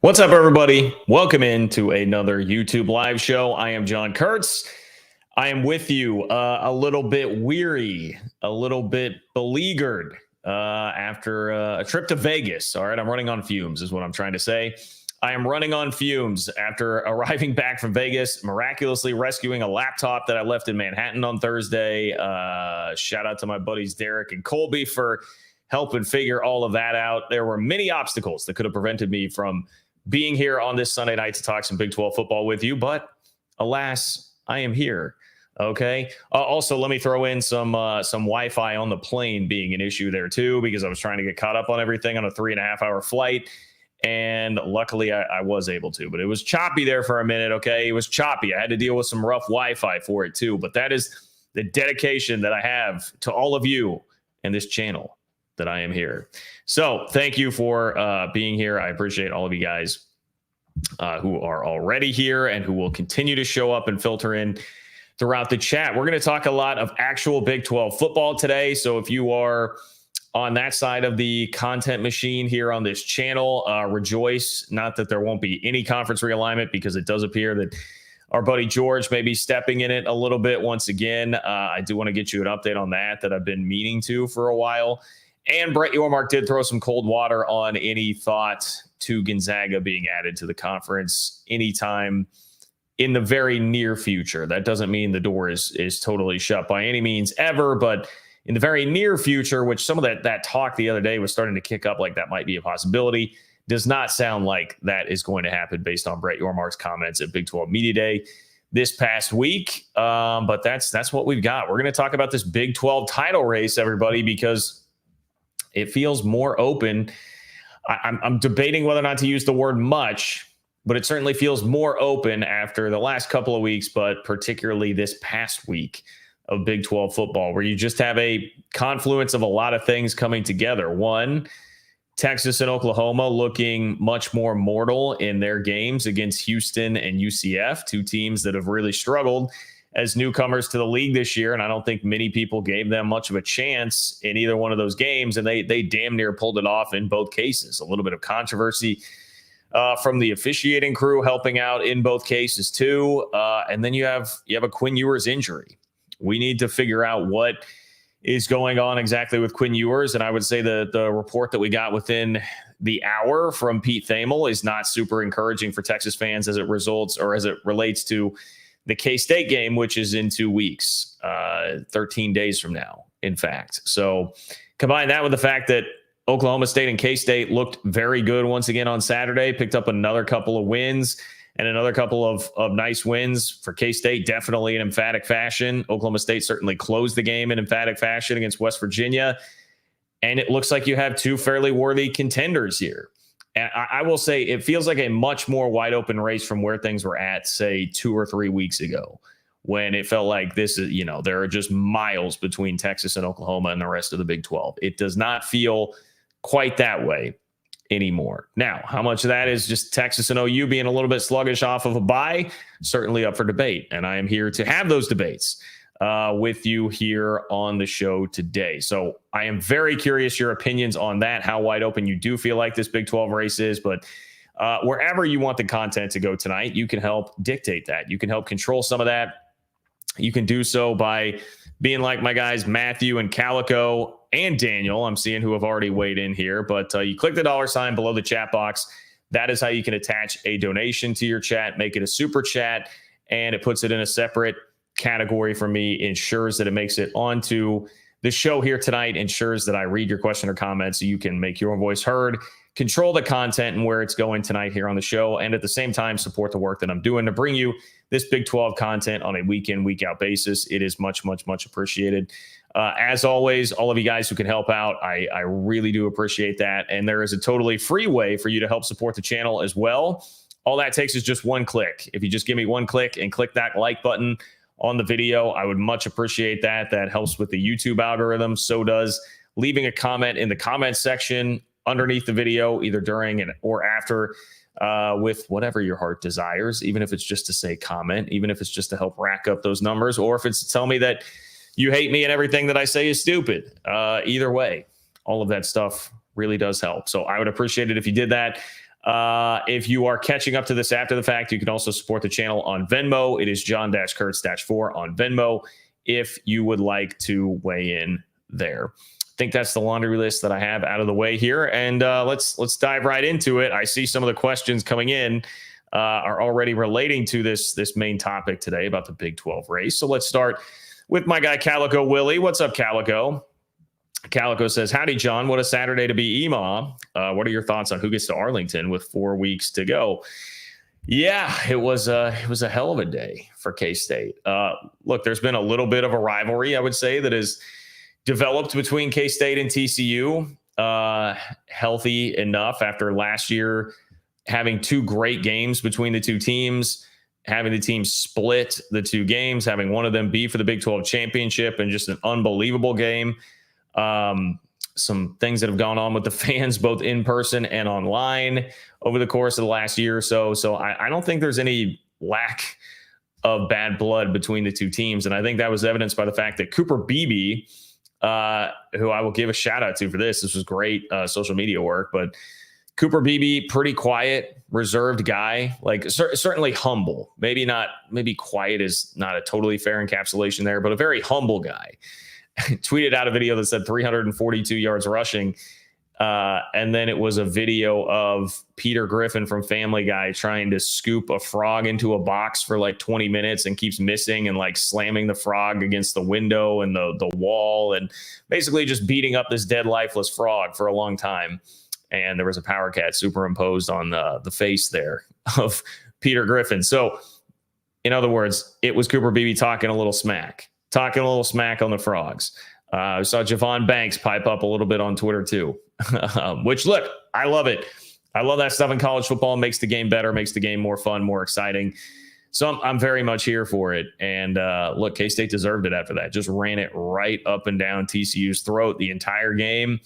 What's up, everybody? Welcome into another YouTube live show. I am John Kurtz. I am with you a little bit weary, a little bit beleaguered after a trip to Vegas. All right, I'm running on fumes is what I'm trying to say. I am running on fumes after arriving back from Vegas, miraculously rescuing a laptop that I left in Manhattan on Thursday. Shout out to my buddies Derek and Colby for helping figure all of that out. There were many obstacles that could have prevented me from being here on this Sunday night to talk some Big 12 football with you, but alas, I am here. Okay. Also, let me throw in some Wi-Fi on the plane being an issue there too, because I was trying to get caught up on everything on a 3.5-hour flight, and luckily I was able to. But it was choppy there for a minute. Okay, it was choppy. I had to deal with some rough Wi-Fi for it too. But that is the dedication that I have to all of you and this channel, that I am here. So thank you for being here. I appreciate all of you guys who are already here and who will continue to show up and filter in throughout the chat. We're going to talk a lot of actual Big 12 football today. So if you are on that side of the content machine here on this channel, rejoice. Not that there won't be any conference realignment, because it does appear that our buddy George may be stepping in it a little bit once again. I do want to get you an update on that I've been meaning to for a while. And Brett Yormark did throw some cold water on any thought to Gonzaga being added to the conference anytime in the very near future. That doesn't mean the door is totally shut by any means ever, but in the very near future, which some of that talk the other day was starting to kick up like that might be a possibility, does not sound like that is going to happen based on Brett Yormark's comments at Big 12 Media Day this past week. But that's what we've got. We're going to talk about this Big 12 title race, everybody, because it feels more open. I'm debating whether or not to use the word much, but it certainly feels more open after the last couple of weeks, but particularly this past week of Big 12 football, where you just have a confluence of a lot of things coming together. One, Texas and Oklahoma looking much more mortal in their games against Houston and UCF, two teams that have really struggled as newcomers to the league this year, and I don't think many people gave them much of a chance in either one of those games, and they damn near pulled it off in both cases. A little bit of controversy from the officiating crew helping out in both cases too, and then you have a Quinn Ewers injury. We need to figure out what is going on exactly with Quinn Ewers, and I would say the report that we got within the hour from Pete Thamel is not super encouraging for Texas fans as it relates to the K-State game, which is in 2 weeks, 13 days from now, in fact. So combine that with the fact that Oklahoma State and K-State looked very good once again on Saturday, picked up another couple of wins and another couple of nice wins for K-State, definitely in emphatic fashion. Oklahoma State certainly closed the game in emphatic fashion against West Virginia. And it looks like you have two fairly worthy contenders here. And I will say it feels like a much more wide open race from where things were at, say, 2 or 3 weeks ago, when it felt like this is, there are just miles between Texas and Oklahoma and the rest of the Big 12. It does not feel quite that way anymore. Now, how much of that is just Texas and OU being a little bit sluggish off of a bye? Certainly up for debate. And I am here to have those debates with you here on the show today. So I am very curious your opinions on that, how wide open you do feel like this Big 12 race is. But wherever you want the content to go tonight, you can help dictate that. You can help control some of that. You can do so by being like my guys Matthew and Calico and Daniel, I'm seeing, who have already weighed in here. But you click the $sign below the chat box. That is how you can attach a donation to your chat, make it a super chat, and it puts it in a separate category for me, ensures that it makes it onto the show here tonight, ensures that I read your question or comment so you can make your own voice heard, control the content and where it's going tonight here on the show, and at the same time support the work that I'm doing to bring you this Big 12 content on a week in, week out basis. It is much, much, much appreciated. As always, all of you guys who can help out, I really do appreciate that. And there is a totally free way for you to help support the channel as well. All that takes is just one click. If you just give me one click and click that like button on the video, I would much appreciate that. That helps with the YouTube algorithm. So does leaving a comment in the comments section underneath the video, either during or after, with whatever your heart desires, even if it's just to say comment, even if it's just to help rack up those numbers, or if it's to tell me that you hate me and everything that I say is stupid. Either way, all of that stuff really does help. So I would appreciate it if you did that. If you are catching up to this after the fact, you can also support the channel on Venmo. It is John-Kurtz-4 on Venmo if you would like to weigh in there. I think that's the laundry list that I have out of the way here. And let's dive right into it. I see some of the questions coming in are already relating to this main topic today about the Big 12 race. So let's start with my guy, Calico Willie. What's up, Calico? Calico says, howdy, John. What a Saturday to be EMA. What are your thoughts on who gets to Arlington with 4 weeks to go? Yeah, it was a hell of a day for K-State. Look, there's been a little bit of a rivalry, I would say, that has developed between K-State and TCU. Healthy enough after last year having 2 great games between the two teams, having the team split the 2 games, having one of them be for the Big 12 championship, and just an unbelievable game. Some things that have gone on with the fans, both in person and online over the course of the last year or so. So I don't think there's any lack of bad blood between the two teams. And I think that was evidenced by the fact that Cooper Beebe, who I will give a shout out to for this was great social media work, but Cooper Beebe, pretty quiet, reserved guy, like certainly humble, maybe quiet is not a totally fair encapsulation there, but a very humble guy. Tweeted out a video that said 342 yards rushing. And then it was a video of Peter Griffin from Family Guy trying to scoop a frog into a box for like 20 minutes and keeps missing and like slamming the frog against the window and the wall and basically just beating up this dead, lifeless frog for a long time. And there was a Power Cat superimposed on the face there of Peter Griffin. So in other words, it was Cooper Beebe talking a little smack on the frogs. I saw Javon Banks pipe up a little bit on Twitter too, which look, I love it. I love that stuff in college football. Makes the game better, makes the game more fun, more exciting. So I'm very much here for it. And look, K-State deserved it after that. Just ran it right up and down TCU's throat the entire game.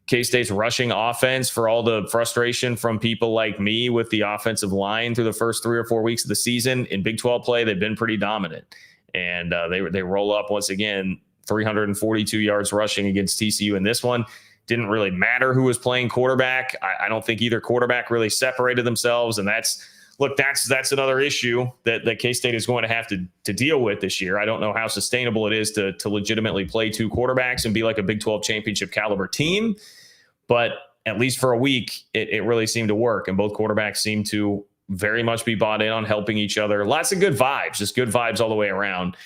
K-State's rushing offense, for all the frustration from people like me with the offensive line through the first 3 or 4 weeks of the season in Big 12 play, they've been pretty dominant. And they roll up once again, 342 yards rushing against TCU in this one. Didn't really matter who was playing quarterback. I don't think either quarterback really separated themselves. And that's another issue that K-State is going to have to deal with this year. I don't know how sustainable it is to legitimately play 2 quarterbacks and be like a Big 12 championship caliber team. But at least for a week, it really seemed to work. And both quarterbacks seem to very much be bought in on helping each other. Lots of good vibes, just good vibes all the way around.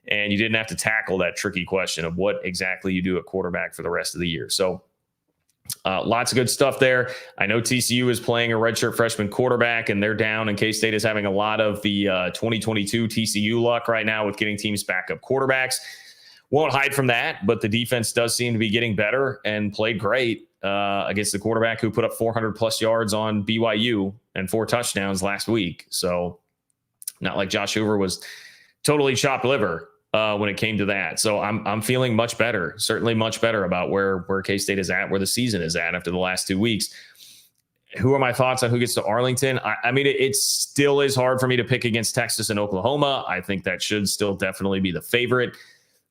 And you didn't have to tackle that tricky question of what exactly you do at quarterback for the rest of the year. So lots of good stuff there. I know TCU is playing a redshirt freshman quarterback and they're down, and K-State is having a lot of the 2022 TCU luck right now with getting teams backup quarterbacks. Won't hide from that, but the defense does seem to be getting better and played great against the quarterback who put up 400 plus yards on BYU and 4 touchdowns last week. So not like Josh Hoover was totally chopped liver when it came to that. So I'm feeling much better, certainly much better about where K-State is at, where the season is at after the last 2 weeks. Who are my thoughts on who gets to Arlington? I mean, it still is hard for me to pick against Texas and Oklahoma. I think that should still definitely be the favorite.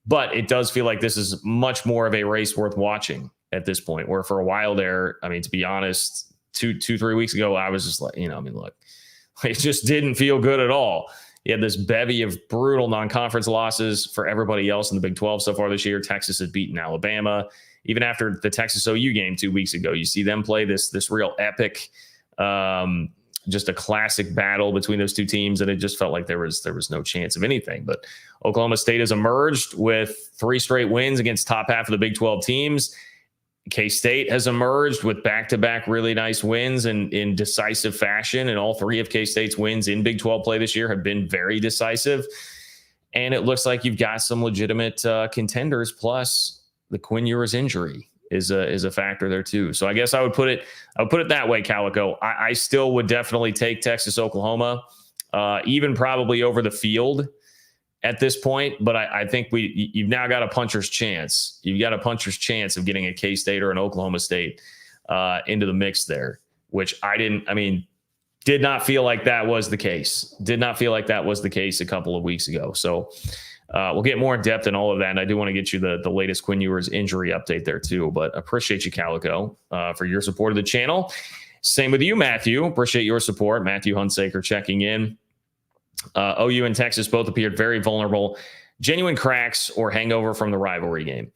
But it does feel like this is much more of a race worth watching at this point, where for a while there, I mean, to be honest, 2-3 weeks ago, I was just like, look, it just didn't feel good at all. You had this bevy of brutal non-conference losses for everybody else in the Big 12 so far this year. Texas has beaten Alabama. Even after the Texas OU game 2 weeks ago, you see them play this real epic, just a classic battle between those two teams, and it just felt like there was no chance of anything. But Oklahoma State has emerged with 3 straight wins against top half of the Big 12 teams. K-State has emerged with back-to-back really nice wins in decisive fashion, and all 3 of K-State's wins in Big 12 play this year have been very decisive. And it looks like you've got some legitimate contenders, plus the Quinn Ewers injury is a factor there too. So I guess I would put it that way, Calico. I still would definitely take Texas, Oklahoma, even probably over the field at this point. But I think you've now got a puncher's chance. You've got a puncher's chance of getting a K-State or an Oklahoma State into the mix there, which did not feel like that was the case. Did not feel like that was the case a couple of weeks ago. So we'll get more in depth in all of that. And I do want to get you the latest Quinn Ewers injury update there too, but appreciate you, Calico, for your support of the channel. Same with you, Matthew. Appreciate your support. Matthew Hunsaker checking in. OU and Texas both appeared very vulnerable. Genuine cracks or hangover from the rivalry game?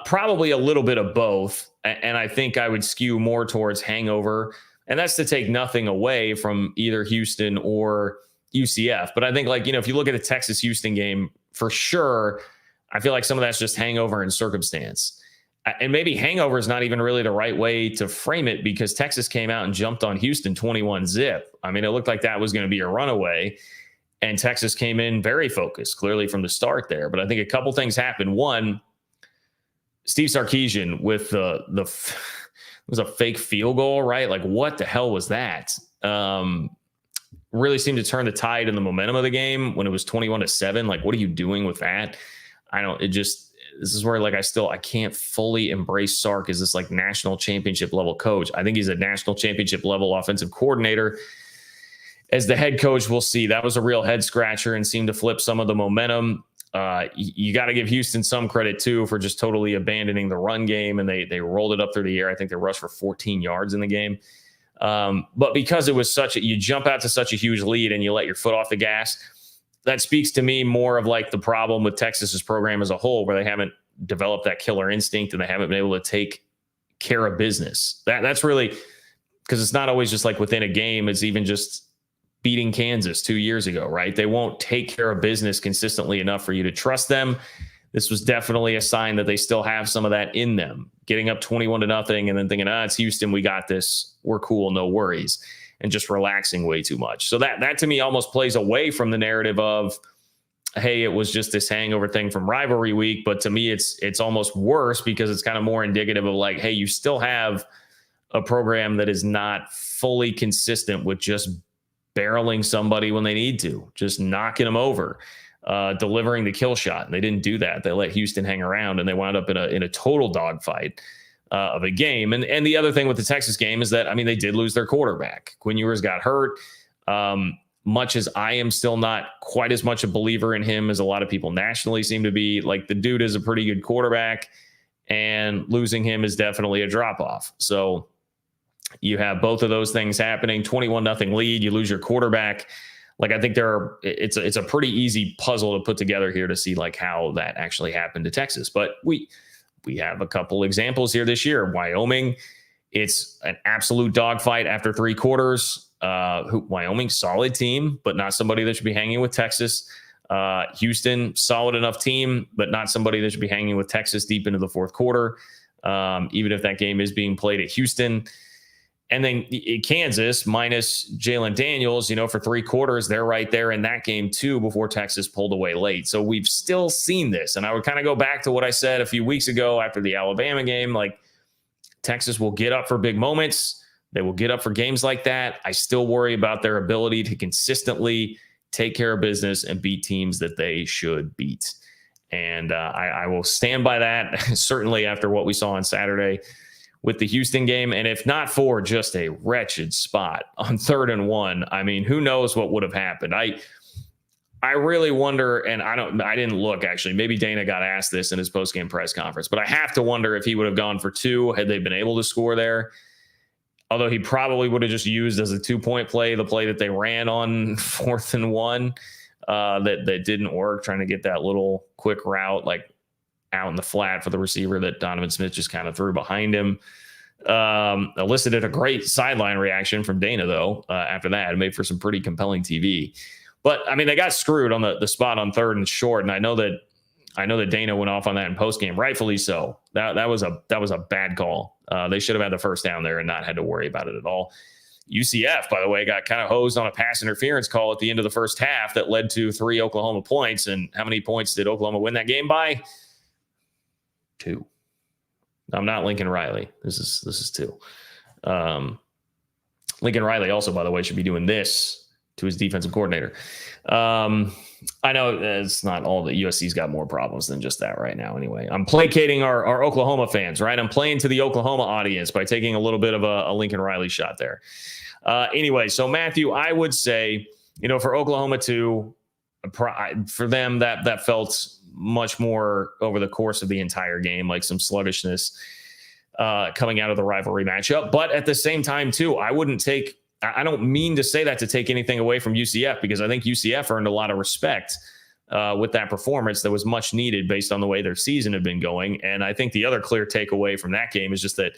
Probably a little bit of both. And I think I would skew more towards hangover. And that's to take nothing away from either Houston or UCF. But I think, like, if you look at the Texas-Houston game, for sure, I feel like some of that's just hangover and circumstance. And maybe hangover is not even really the right way to frame it, because Texas came out and jumped on Houston 21-0. I mean, it looked like that was going to be a runaway. And Texas came in very focused, clearly from the start there. But I think a couple things happened. One, Steve Sarkisian with the it was a fake field goal, right? Like, what the hell was that? Really seemed to turn the tide in the momentum of the game when it was 21-7. Like, what are you doing with that? This is where, like, I can't fully embrace Sark as this, like, national championship level coach. I think he's a national championship level offensive coordinator. As the head coach, we'll see. That was a real head scratcher and seemed to flip some of the momentum. You got to give Houston some credit too for just totally abandoning the run game, and they rolled it up through the air. I think they rushed for 14 yards in the game. But because it was you jump out to such a huge lead and you let your foot off the gas, that speaks to me more of like the problem with Texas's program as a whole, where they haven't developed that killer instinct and they haven't been able to take care of business. That's really, because it's not always just like within a game. It's even just beating Kansas 2 years ago, right? They won't take care of business consistently enough for you to trust them. This was definitely a sign that they still have some of that in them. Getting up 21-0 and then thinking, it's Houston, we got this, we're cool, no worries, and just relaxing way too much. So that to me almost plays away from the narrative of, hey, it was just this hangover thing from rivalry week. But to me, it's almost worse, because it's kind of more indicative of like, hey, you still have a program that is not fully consistent with just barreling somebody when they need to, just knocking them over, delivering the kill shot. And they didn't do that. They let Houston hang around, and they wound up in a total dogfight of a game. And the other thing with the Texas game is that, I mean, they did lose their quarterback. Quinn Ewers got hurt. Much as I am still not quite as much a believer in him as a lot of people nationally seem to be, like, the dude is a pretty good quarterback, and losing him is definitely a drop off. So you have both of those things happening. 21-0 lead, you lose your quarterback. Like, I think it's a pretty easy puzzle to put together here to see like how that actually happened to Texas. But we have a couple examples here this year. Wyoming, it's an absolute dogfight after 3 quarters. Wyoming, solid team, but not somebody that should be hanging with Texas. Houston, solid enough team, but not somebody that should be hanging with Texas deep into the fourth quarter, even if that game is being played at Houston. And then Kansas, minus Jalen Daniels, for 3 quarters, they're right there in that game too before Texas pulled away late. So we've still seen this. And I would kind of go back to what I said a few weeks ago after the Alabama game. Like, Texas will get up for big moments. They will get up for games like that. I still worry about their ability to consistently take care of business and beat teams that they should beat. And I will stand by that, certainly after what we saw on Saturday with the Houston game. And if not for just a wretched spot on 3rd and 1, I mean, who knows what would have happened? I really wonder, and I didn't look, actually. Maybe Dana got asked this in his post-game press conference, but I have to wonder if he would have gone for 2 had they been able to score there. Although he probably would have just used as a 2-point play the play that they ran on 4th and 1 that didn't work, trying to get that little quick route like out in the flat for the receiver that Donovan Smith just kind of threw behind him. Elicited a great sideline reaction from Dana, though, after that. It made for some pretty compelling TV. But, I mean, they got screwed on the spot on 3rd and short, and I know that Dana went off on that in postgame, rightfully so. That was a bad call. They should have had the first down there and not had to worry about it at all. UCF, by the way, got kind of hosed on a pass interference call at the end of the first half that led to 3 Oklahoma points. And how many points did Oklahoma win that game by? 2. I'm not Lincoln Riley. This is 2. Lincoln Riley also, by the way, should be doing this to his defensive coordinator. I know it's not all that USC's got more problems than just that right now. Anyway, I'm placating our Oklahoma fans, right? I'm playing to the Oklahoma audience by taking a little bit of a Lincoln Riley shot there. Anyway, so Matthew, I would say, for Oklahoma to, for them, that felt much more over the course of the entire game, like some sluggishness. coming out of the rivalry matchup. But at the same time, too, I don't mean to say that to take anything away from UCF, because I think UCF earned a lot of respect with that performance that was much needed based on the way their season had been going. And I think the other clear takeaway from that game is just that,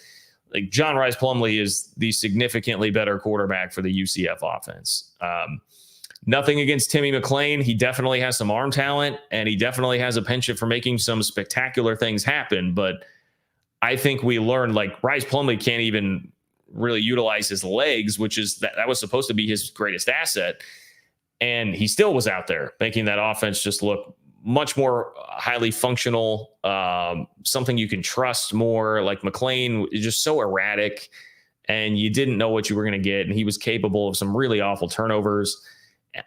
like, John Rice Plumlee is the significantly better quarterback for the UCF offense. Nothing against Timmy McClain. He definitely has some arm talent, and he definitely has a penchant for making some spectacular things happen. But I think we learned, like, Rice Plumlee can't even really utilize his legs, which is that was supposed to be his greatest asset. And he still was out there making that offense just look much more highly functional, something you can trust more. Like, McClain is just so erratic, and you didn't know what you were going to get. And he was capable of some really awful turnovers.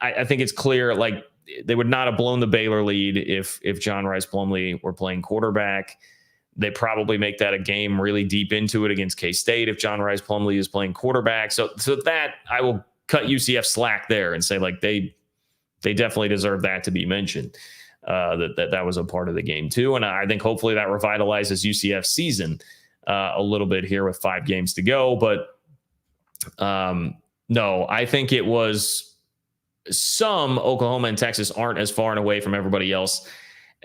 I think it's clear, like, they would not have blown the Baylor lead if John Rice Plumlee were playing quarterback. They probably make that a game really deep into it against K-State if John Rice Plumlee is playing quarterback. So that I will cut UCF slack there and say, like, they definitely deserve that to be mentioned. That was a part of the game too. And I think hopefully that revitalizes UCF's season a little bit here with 5 games to go. But no, I think it was some Oklahoma and Texas aren't as far and away from everybody else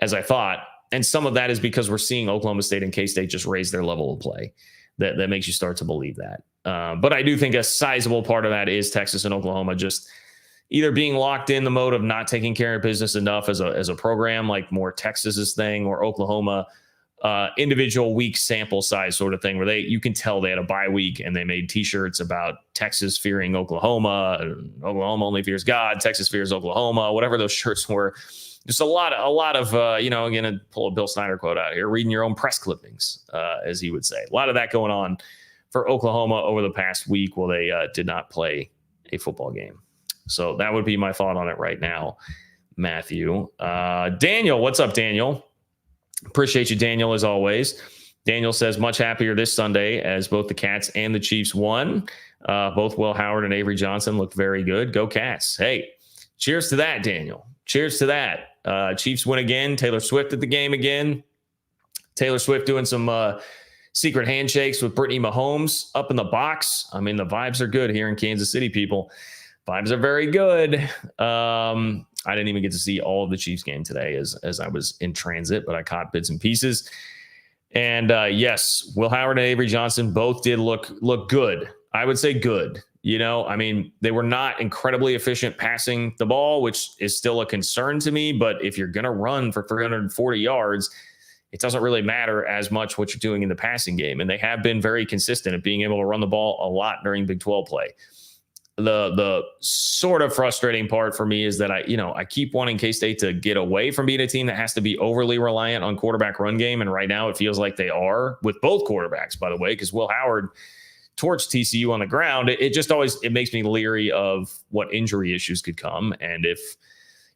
as I thought. And some of that is because we're seeing Oklahoma State and K-State just raise their level of play. That makes you start to believe that. But I do think a sizable part of that is Texas and Oklahoma just either being locked in the mode of not taking care of business enough as a program, like more Texas's thing, or Oklahoma individual week sample size sort of thing, where you can tell they had a bye week and they made T-shirts about Texas fearing Oklahoma, Oklahoma only fears God, Texas fears Oklahoma, whatever those shirts were. Just a lot of again, to pull a Bill Snyder quote out here, reading your own press clippings, as he would say. A lot of that going on for Oklahoma over the past week while they did not play a football game. So that would be my thought on it right now, Matthew. Daniel, what's up, Daniel? Appreciate you, Daniel, as always. Daniel says, much happier this Sunday as both the Cats and the Chiefs won. Both Will Howard and Avery Johnson looked very good. Go Cats. Hey, cheers to that, Daniel. Cheers to that. Chiefs win again. Taylor Swift at the game again. Taylor Swift doing some secret handshakes with Brittany Mahomes up in the box. I mean, the vibes are good here in Kansas City, people. Vibes are very good. I didn't even get to see all of the Chiefs game today as I was in transit, but I caught bits and pieces. And yes, Will Howard and Avery Johnson both did look good. I would say good. You know, I mean, they were not incredibly efficient passing the ball, which is still a concern to me. But if you're going to run for 340 yards, it doesn't really matter as much what you're doing in the passing game. And they have been very consistent at being able to run the ball a lot during Big 12 play. The sort of frustrating part for me is that I keep wanting K-State to get away from being a team that has to be overly reliant on quarterback run game. And right now it feels like they are with both quarterbacks, by the way, because Will Howard torched TCU on the ground. It makes me leery of what injury issues could come. And if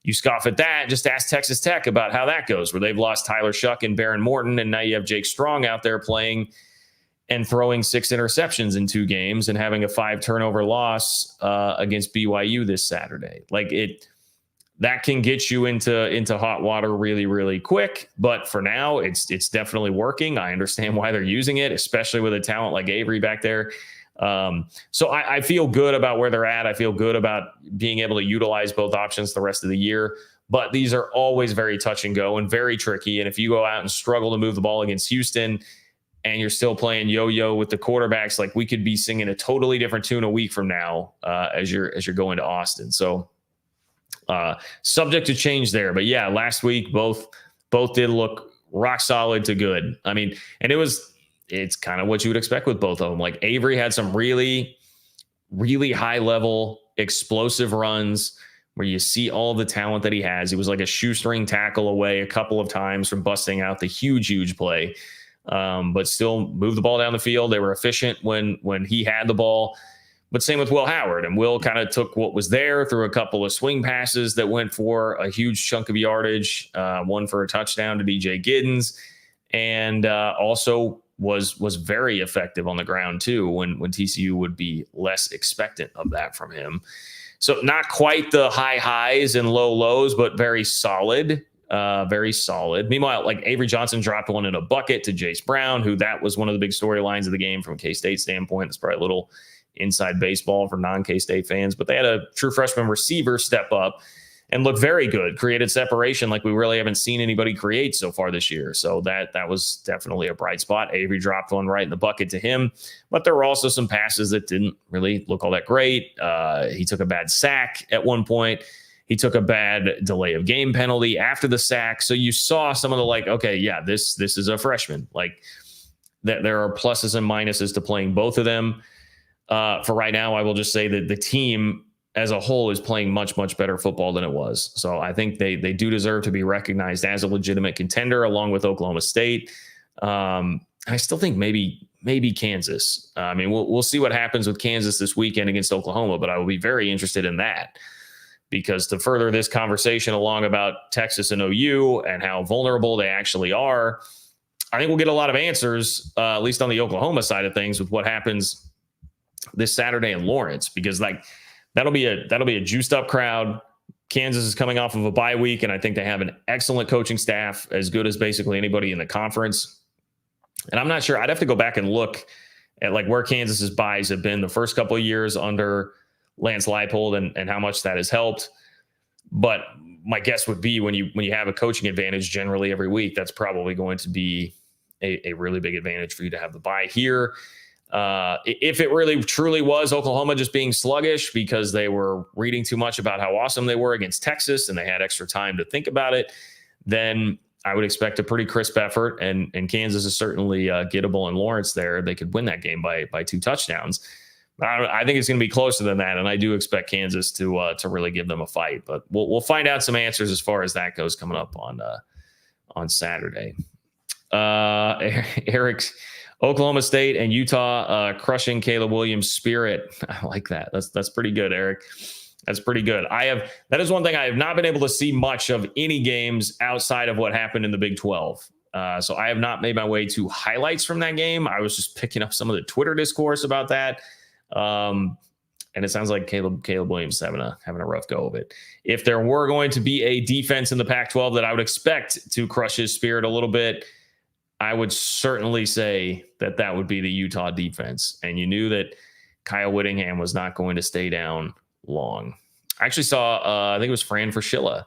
you scoff at that, just ask Texas Tech about how that goes, where they've lost Tyler Shuck and Baron Morton. And now you have Jake Strong out there playing and throwing 6 interceptions in 2 games and having a 5 turnover loss against BYU this Saturday. That can get you into hot water really, really quick. But for now, it's definitely working. I understand why they're using it, especially with a talent like Avery back there. So I feel good about where they're at. I feel good about being able to utilize both options the rest of the year. But these are always very touch and go and very tricky. And if you go out and struggle to move the ball against Houston and you're still playing yo-yo with the quarterbacks, like, we could be singing a totally different tune a week from now as you're going to Austin. So subject to change there. But yeah, last week, both did look rock solid to good. I mean, and it's kind of what you would expect with both of them. Like, Avery had some really, really high level explosive runs where you see all the talent that he has. He was like a shoestring tackle away a couple of times from busting out the huge play. But still moved the ball down the field. They were efficient when he had the ball. But same with Will Howard. And Will kind of took what was there through a couple of swing passes that went for a huge chunk of yardage, one for a touchdown to DJ Giddens, and also was very effective on the ground too when TCU would be less expectant of that from him. So not quite the high highs and low lows, but very solid very solid. Meanwhile, like Avery Johnson dropped one in a bucket to Jace Brown, who that was one of the big storylines of the game from a K-State standpoint. It's probably a little inside baseball for non-K-State fans, but they had a true freshman receiver step up and look very good, created separation like we really haven't seen anybody create so far this year. So that was definitely a bright spot. Avery dropped one right in the bucket to him, but there were also some passes that didn't really look all that great. He took a bad sack at one point. He took a bad delay of game penalty after the sack. So you saw some of the like, okay, yeah, this is a freshman. Like that there are pluses and minuses to playing both of them. For right now, I will just say that the team as a whole is playing much, much better football than it was. So I think they do deserve to be recognized as a legitimate contender along with Oklahoma State. I still think maybe Kansas. I mean, we'll see what happens with Kansas this weekend against Oklahoma, but I will be very interested in that because to further this conversation along about Texas and OU and how vulnerable they actually are, I think we'll get a lot of answers, at least on the Oklahoma side of things with what happens this Saturday in Lawrence, because like, that'll be a juiced up crowd. Kansas is coming off of a bye week, and I think they have an excellent coaching staff, as good as basically anybody in the conference. And I'm not sure. I'd have to go back and look at like where Kansas's buys have been the first couple of years under Lance Leipold and how much that has helped. But my guess would be when you have a coaching advantage generally every week, that's probably going to be a really big advantage for you to have the bye here. If it really truly was Oklahoma just being sluggish because they were reading too much about how awesome they were against Texas and they had extra time to think about it, then I would expect a pretty crisp effort. And Kansas is certainly gettable in Lawrence there. They could win that game by 2 touchdowns. I think it's going to be closer than that. And I do expect Kansas to really give them a fight, but we'll find out some answers as far as that goes coming up on Saturday. Eric's Oklahoma State and Utah crushing Caleb Williams' spirit. I like that. That's pretty good, Eric. That's pretty good. That is one thing I have not been able to see much of any games outside of what happened in the Big 12. So I have not made my way to highlights from that game. I was just picking up some of the Twitter discourse about that. And it sounds like Caleb Williams having a rough go of it. If there were going to be a defense in the Pac-12 that I would expect to crush his spirit a little bit, I would certainly say that would be the Utah defense. And you knew that Kyle Whittingham was not going to stay down long. I actually saw, I think it was Fran Fraschilla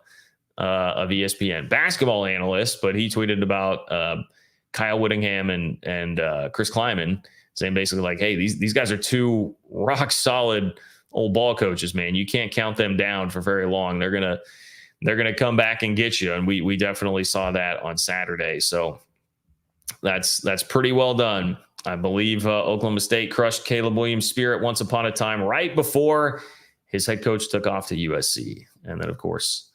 of ESPN, basketball analyst, but he tweeted about Kyle Whittingham and Chris Kleiman saying basically like, hey, these guys are 2 rock solid old ball coaches, man. You can't count them down for very long. They're going to come back and get you. And we definitely saw that on Saturday. So that's pretty well done. I believe Oklahoma State crushed Caleb Williams' spirit once upon a time, right before his head coach took off to USC. And then, of course,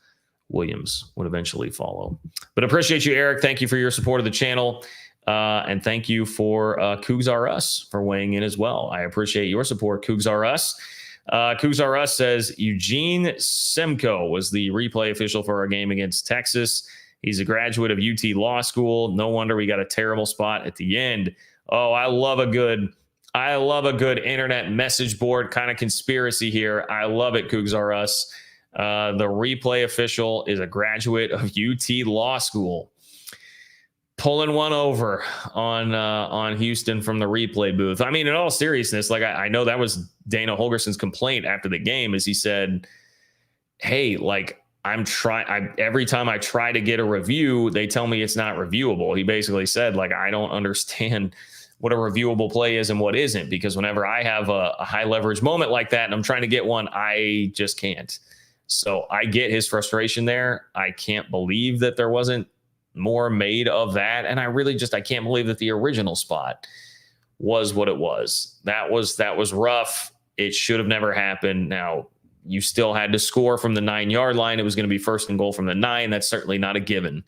Williams would eventually follow. But appreciate you, Eric. Thank you for your support of the channel. And thank you for Cougs R Us for weighing in as well. I appreciate your support, Cougs R Us. Cougs R Us says Eugene Simcoe was the replay official for our game against Texas. He's a graduate of UT Law School. No wonder we got a terrible spot at the end. Oh, I love a good internet message board kind of conspiracy here. I love it, Cougs R Us. The replay official is a graduate of UT Law School. Pulling one over on Houston from the replay booth. I mean, in all seriousness, like I know that was Dana Holgerson's complaint after the game, as he said, hey, like, every time I try to get a review, they tell me it's not reviewable. He basically said, like, I don't understand what a reviewable play is and what isn't, because whenever I have a high leverage moment like that and I'm trying to get one, I just can't. So I get his frustration there. I can't believe that there wasn't more made of that. And I can't believe that the original spot was what it was. That was rough. It should have never happened. Now, you still had to score from the 9-yard line. It was going to be 1st and goal from the 9. That's certainly not a given.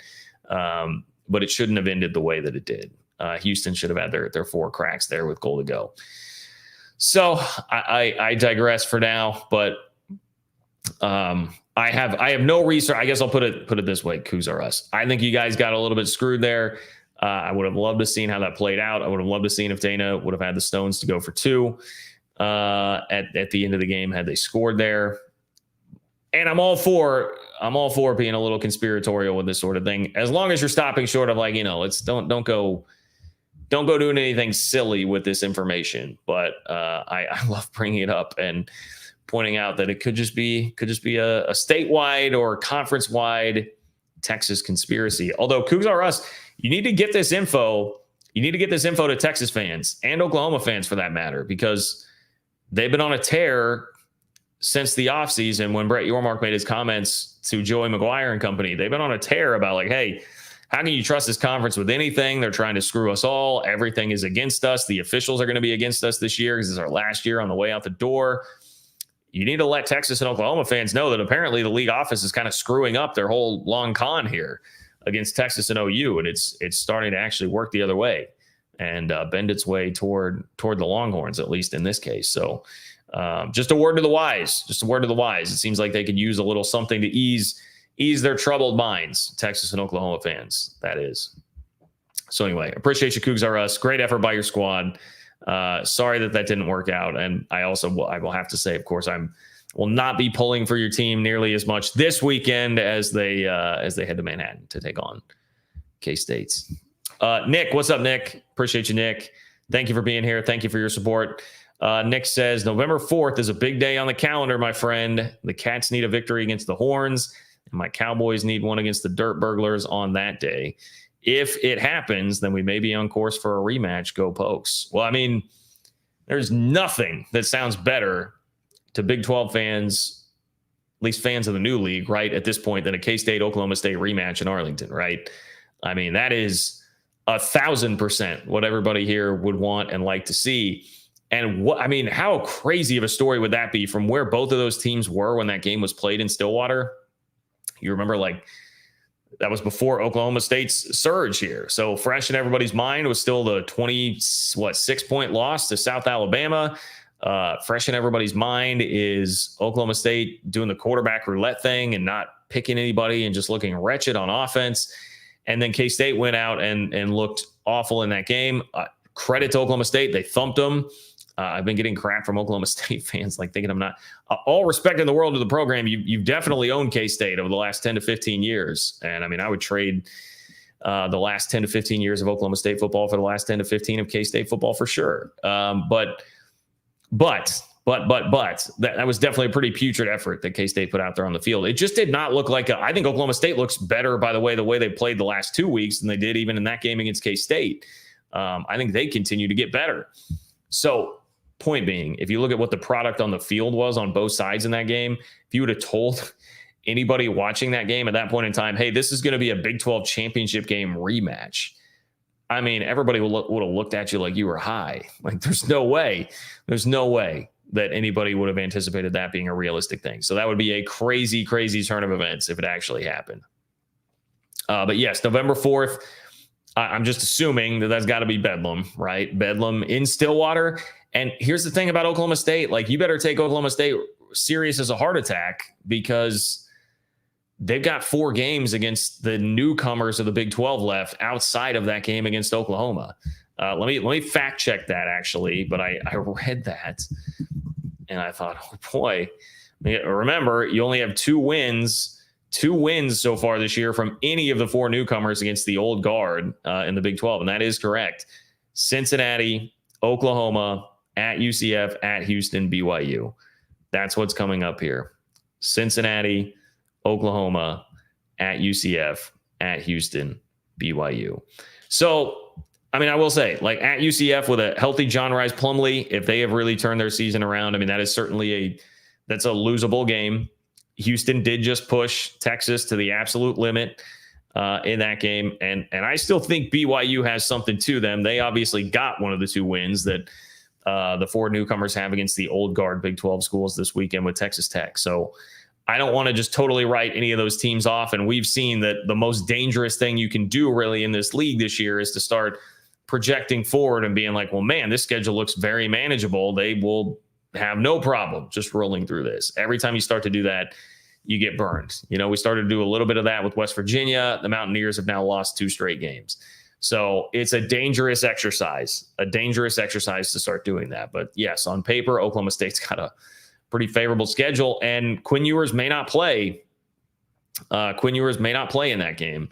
But it shouldn't have ended the way that it did. Houston should have had their 4 cracks there with goal to go. So I digress for now, but I have no research. I guess I'll put it this way, Cougs R Us. I think you guys got a little bit screwed there. I would have loved to seen how that played out. I would have loved to seen if Dana would have had the stones to go for 2 at the end of the game had they scored there. And I'm all for being a little conspiratorial with this sort of thing, as long as you're stopping short of like, let's don't go doing anything silly with this information. But I love bringing it up and pointing out that it could just be a statewide or conference wide Texas conspiracy. Although Cougs R Us, you need to get this info. You need to get this info to Texas fans and Oklahoma fans for that matter, because they've been on a tear since the offseason when Brett Yormark made his comments to Joey McGuire and company. They've been on a tear about like, hey, how can you trust this conference with anything? They're trying to screw us all. Everything is against us. The officials are going to be against us this year because it's our last year on the way out the door. You need to let Texas and Oklahoma fans know that apparently the league office is kind of screwing up their whole long con here against Texas and OU, and it's starting to actually work the other way and bend its way toward the Longhorns, at least in this case. So just a word to the wise. It seems like they could use a little something to ease their troubled minds, Texas and Oklahoma fans, that is. So anyway, appreciate you, Cougs R Us. Great effort by your squad. Sorry that didn't work out. And I will have to say, of course, will not be pulling for your team nearly as much this weekend as they head to Manhattan to take on K-State's. Nick, what's up, Nick? Appreciate you, Nick. Thank you for being here. Thank you for your support. Nick says, November 4th is a big day on the calendar, my friend. The Cats need a victory against the Horns, and my Cowboys need one against the Dirt Burglars on that day. If it happens, then we may be on course for a rematch. Go Pokes. Well, I mean, there's nothing that sounds better to Big 12 fans, at least fans of the new league, right, at this point, than a K-State, Oklahoma State rematch in Arlington, right? I mean, that is 1,000% what everybody here would want and like to see. And how crazy of a story would that be from where both of those teams were when that game was played in Stillwater? You remember, like, that was before Oklahoma State's surge here. So fresh in everybody's mind was still the 6-point loss to South Alabama. Fresh in everybody's mind is Oklahoma State doing the quarterback roulette thing and not picking anybody and just looking wretched on offense. And then K-State went out and looked awful in that game. Credit to Oklahoma State. They thumped them. I've been getting crap from Oklahoma State fans, like thinking I'm not. All respect in the world to the program. You've definitely owned K-State over the last 10 to 15 years. And I mean, I would trade the last 10 to 15 years of Oklahoma State football for the last 10 to 15 of K-State football for sure. But that was definitely a pretty putrid effort that K-State put out there on the field. It just did not look like I think Oklahoma State looks better, by the way they played the last 2 weeks than they did even in that game against K-State. I think they continue to get better. So, point being, if you look at what the product on the field was on both sides in that game, if you would have told anybody watching that game at that point in time, hey, this is going to be a Big 12 championship game rematch, I mean, everybody would have looked at you like you were high. Like, there's no way that anybody would have anticipated that being a realistic thing. So that would be a crazy, crazy turn of events if it actually happened. But yes, November 4th, I'm just assuming that's got to be Bedlam, right? Bedlam in Stillwater. And here's the thing about Oklahoma State. Like, you better take Oklahoma State serious as a heart attack, because they've got 4 games against the newcomers of the Big 12 left outside of that game against Oklahoma. Let me fact check that, actually. But I read that and I thought, oh boy, remember, you only have 2 wins so far this year from any of the 4 newcomers against the old guard in the Big 12. And that is correct. Cincinnati, Oklahoma, at UCF, at Houston, BYU. That's what's coming up here. Cincinnati, Oklahoma, at UCF, at Houston, BYU. So, I mean, I will say, like, at UCF with a healthy John Rice Plumlee, if they have really turned their season around, I mean, that is certainly that's a losable game. Houston did just push Texas to the absolute limit in that game. And I still think BYU has something to them. They obviously got one of the 2 wins that the 4 newcomers have against the old guard Big 12 schools this weekend with Texas Tech. So I don't want to just totally write any of those teams off. And we've seen that the most dangerous thing you can do really in this league this year is to start projecting forward and being like, well, man, this schedule looks very manageable. They will have no problem just rolling through this. Every time you start to do that, you get burned. We started to do a little bit of that with West Virginia. The Mountaineers have now lost 2 straight games. So it's a dangerous exercise to start doing that. But yes, on paper, Oklahoma State's got a pretty favorable schedule, and Quinn Ewers may not play. Quinn Ewers may not play in that game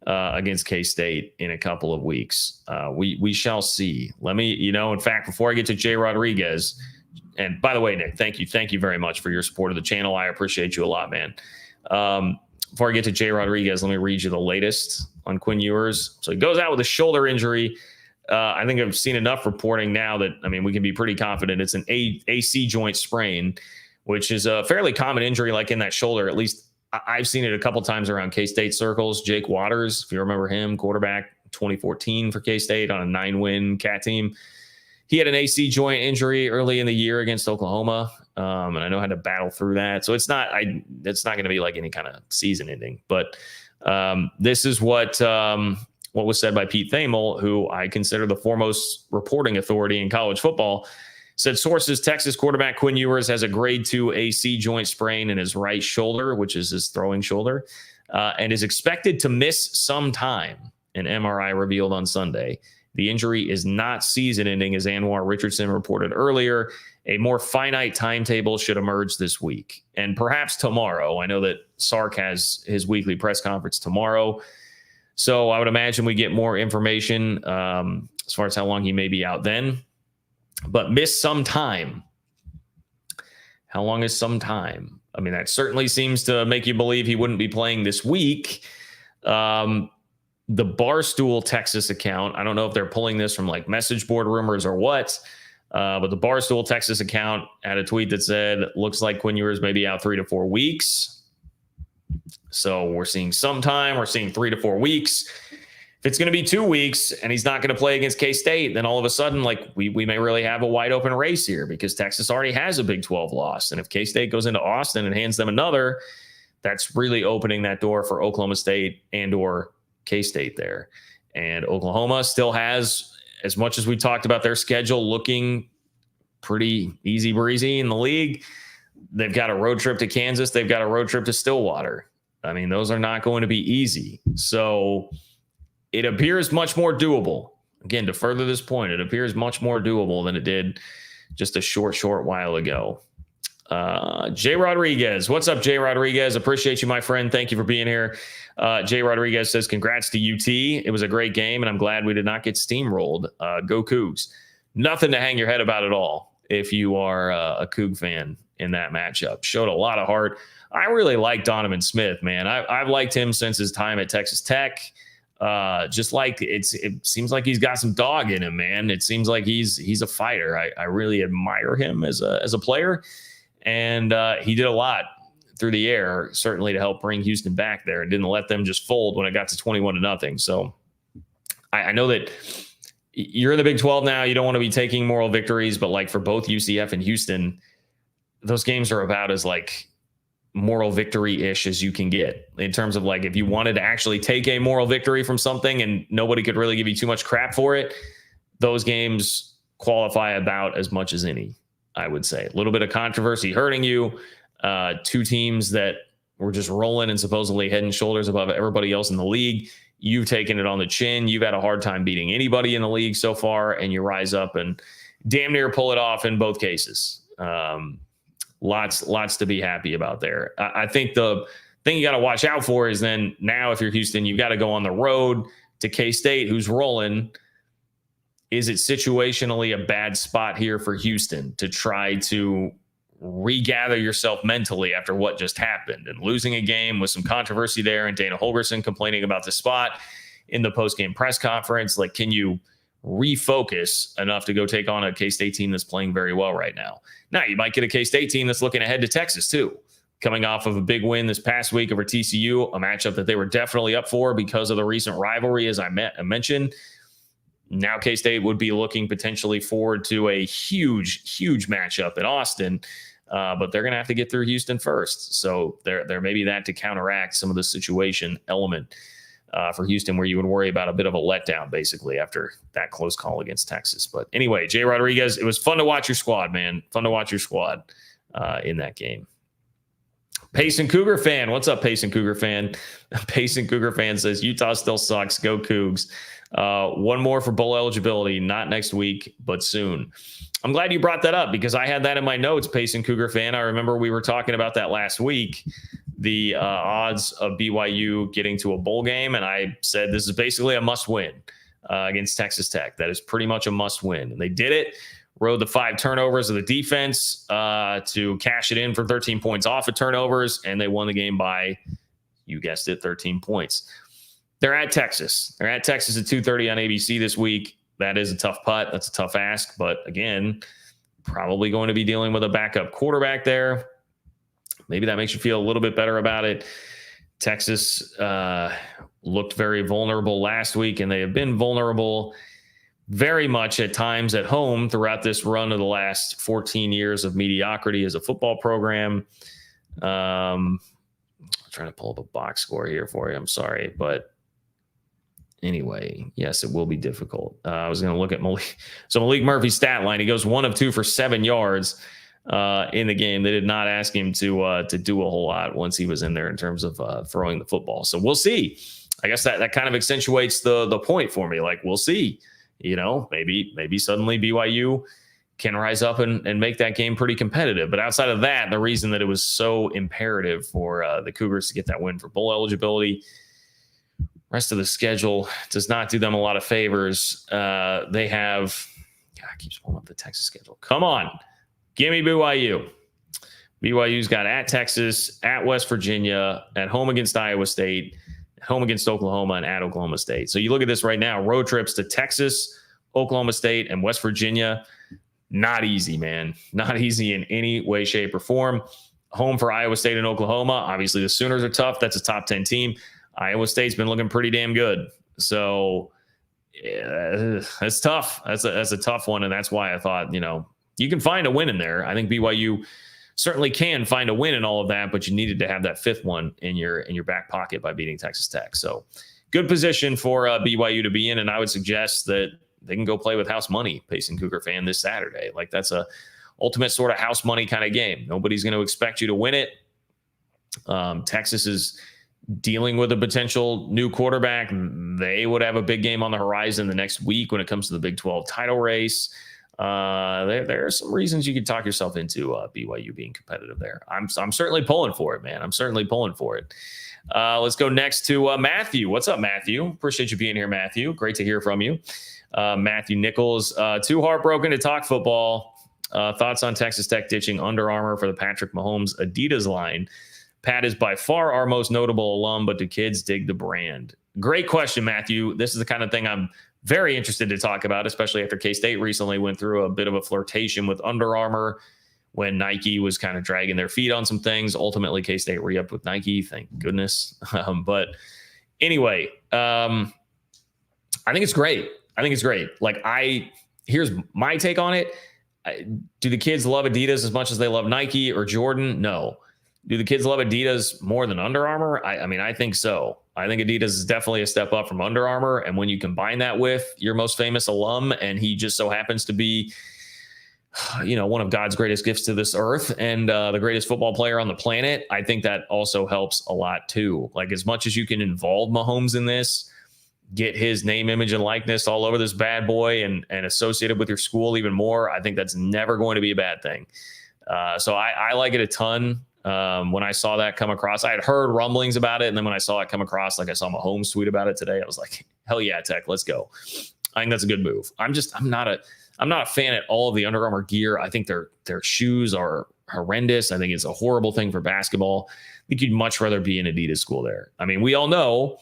against K-State in a couple of weeks. We shall see. Let me, in fact, before I get to Jay Rodriguez, and by the way, Nick, thank you very much for your support of the channel. I appreciate you a lot, man. Before I get to Jay Rodriguez, let me read you the latest on Quinn Ewers. So he goes out with a shoulder injury. I think I've seen enough reporting now that, we can be pretty confident it's an AC joint sprain, which is a fairly common injury like in that shoulder. At least I've seen it a couple times around K-State circles. Jake Waters, if you remember him, quarterback 2014 for K-State on a 9-win Cat team. He had an AC joint injury early in the year against Oklahoma, and I know how to battle through that. So it's not going to be like any kind of season ending. But this is what was said by Pete Thamel, who I consider the foremost reporting authority in college football. Said sources, Texas quarterback Quinn Ewers has a grade 2 AC joint sprain in his right shoulder, which is his throwing shoulder, and is expected to miss some time, an MRI revealed on Sunday. The injury is not season-ending, as Anwar Richardson reported earlier. A more finite timetable should emerge this week, and perhaps tomorrow. I know that Sark has his weekly press conference tomorrow, so I would imagine we get more information as far as how long he may be out then. But miss some time. How long is some time? That certainly seems to make you believe he wouldn't be playing this week. The Barstool Texas account, I don't know if they're pulling this from like message board rumors or what, but the Barstool Texas account had a tweet that said, looks like Quinn Ewers may be out 3 to 4 weeks. So we're seeing some time, we're seeing 3 to 4 weeks. If it's going to be 2 weeks and he's not going to play against K-State, then all of a sudden, we may really have a wide open race here because Texas already has a Big 12 loss. And if K-State goes into Austin and hands them another, that's really opening that door for Oklahoma State and or K-State there. And Oklahoma still has, as much as we talked about their schedule looking pretty easy breezy in the league, they've got a road trip to Kansas. They've got a road trip to Stillwater. Those are not going to be easy. So it appears much more doable. Again, to further this point, it appears much more doable than it did just a short while ago. Jay Rodriguez. What's up, Jay Rodriguez? Appreciate you, my friend. Thank you for being here. Jay Rodriguez says, congrats to UT. It was a great game, and I'm glad we did not get steamrolled. Go Cougs. Nothing to hang your head about at all if you are a Coug fan in that matchup. Showed a lot of heart. I really like Donovan Smith, man. I've liked him since his time at Texas Tech. It seems like he's got some dog in him, man. It seems like he's a fighter. I really admire him as a player. And he did a lot through the air, certainly to help bring Houston back there and didn't let them just fold when it got to 21-0. So I know that you're in the Big 12 now. You don't want to be taking moral victories, but for both UCF and Houston, those games are about as moral victory-ish as you can get in terms of if you wanted to actually take a moral victory from something and nobody could really give you too much crap for it, those games qualify about as much as any, I would say. A little bit of controversy hurting you, 2 teams that were just rolling and supposedly head and shoulders above everybody else in the league. You've taken it on the chin. You've had a hard time beating anybody in the league so far, and you rise up and damn near pull it off in both cases. Lots to be happy about there. I think the thing you got to watch out for is then now if you're Houston, you've got to go on the road to K-State, who's rolling. Is it situationally a bad spot here for Houston to try to regather yourself mentally after what just happened and losing a game with some controversy there and Dana Holgorsen complaining about the spot in the post-game press conference? Can you refocus enough to go take on a K-State team that's playing very well right now? Now, you might get a K-State team that's looking ahead to Texas, too, coming off of a big win this past week over TCU, a matchup that they were definitely up for because of the recent rivalry, as I mentioned. Now K-State would be looking potentially forward to a huge matchup in Austin, but they're going to have to get through Houston first. So there may be that to counteract some of the situation element for Houston, where you would worry about a bit of a letdown, basically, after that close call against Texas. But anyway, Jay Rodriguez, it was fun to watch your squad, man. Fun to watch your squad in that game. Payson Cougar fan. What's up, Payson Cougar fan? Payson Cougar fan says, Utah still sucks. Go Cougs. One more for bowl eligibility, not next week, but soon. I'm glad you brought that up because I had that in my notes, Payson Cougar fan. I remember we were talking about that last week, the odds of BYU getting to a bowl game. And I said, this is basically a must win against Texas Tech. That is pretty much a must win. And they did it, rode the 5 turnovers of the defense to cash it in for 13 points off of turnovers. And they won the game by, you guessed it, 13 points. They're at Texas. They're at Texas at 2:30 on ABC this week. That is a tough putt. That's a tough ask. But again, probably going to be dealing with a backup quarterback there. Maybe that makes you feel a little bit better about it. Texas looked very vulnerable last week, and they have been vulnerable very much at times at home throughout this run of the last 14 years of mediocrity as a football program. I'm trying to pull up a box score here for you. I'm sorry, but anyway, yes, it will be difficult. I was going to look at Malik. So Malik Murphy's stat line, he goes 1 of 2 for 7 yards in the game. They did not ask him to do a whole lot once he was in there in terms of throwing the football. So we'll see. I guess that kind of accentuates the point for me. Like, we'll see. You know, maybe suddenly BYU can rise up and make that game pretty competitive. But outside of that, the reason that it was so imperative for the Cougars to get that win for bowl eligibility, rest of the schedule does not do them a lot of favors. They have, God, I keep pulling up the Texas schedule. Come on. Give me BYU. BYU's got at Texas, at West Virginia, at home against Iowa State, home against Oklahoma, and at Oklahoma State. So you look at this right now, road trips to Texas, Oklahoma State, and West Virginia. Not easy, man. Not easy in any way, shape, or form. Home for Iowa State and Oklahoma. Obviously, the Sooners are tough. That's a top 10 team. Iowa State's been looking pretty damn good. So yeah, that's tough. That's a tough one. And that's why I thought, you can find a win in there. I think BYU certainly can find a win in all of that, but you needed to have that 5th one in your back pocket by beating Texas Tech. So good position for BYU to be in. And I would suggest that they can go play with house money, Payson Cougar fan, this Saturday. Like, that's a ultimate sort of house money kind of game. Nobody's going to expect you to win it. Texas is dealing with a potential new quarterback. They would have a big game on the horizon the next week when it comes to the Big 12 title race. There are some reasons you could talk yourself into BYU being competitive there. I'm certainly pulling for it, man. I'm certainly pulling for it. Let's go next to Matthew. What's up, Matthew? Appreciate you being here, Matthew. Great to hear from you. Matthew Nichols, too heartbroken to talk football. Thoughts on Texas Tech ditching Under Armour for the Patrick Mahomes Adidas line? Pat is by far our most notable alum, but do kids dig the brand? Great question, Matthew. This is the kind of thing I'm very interested to talk about, especially after K-State recently went through a bit of a flirtation with Under Armour when Nike was kind of dragging their feet on some things. Ultimately, K-State re-upped with Nike, thank goodness. But anyway, I think it's great. Like, here's my take on it. Do the kids love Adidas as much as they love Nike or Jordan? No. Do the kids love Adidas more than Under Armour? I mean, I think so. I think Adidas is definitely a step up from Under Armour. And when you combine that with your most famous alum, and he just so happens to be, one of God's greatest gifts to this earth and the greatest football player on the planet, I think that also helps a lot too. Like, as much as you can involve Mahomes in this, get his name, image, and likeness all over this bad boy and associated with your school even more, I think that's never going to be a bad thing. So I like it a ton. When I saw that come across, I had heard rumblings about it. And then when I saw it come across, like I saw Mahomes tweet about it today, I was like, hell yeah, Tech, let's go. I think that's a good move. I'm not a fan at all of the Under Armour gear. I think their shoes are horrendous. I think it's a horrible thing for basketball. I think you'd much rather be in Adidas school there. I mean, we all know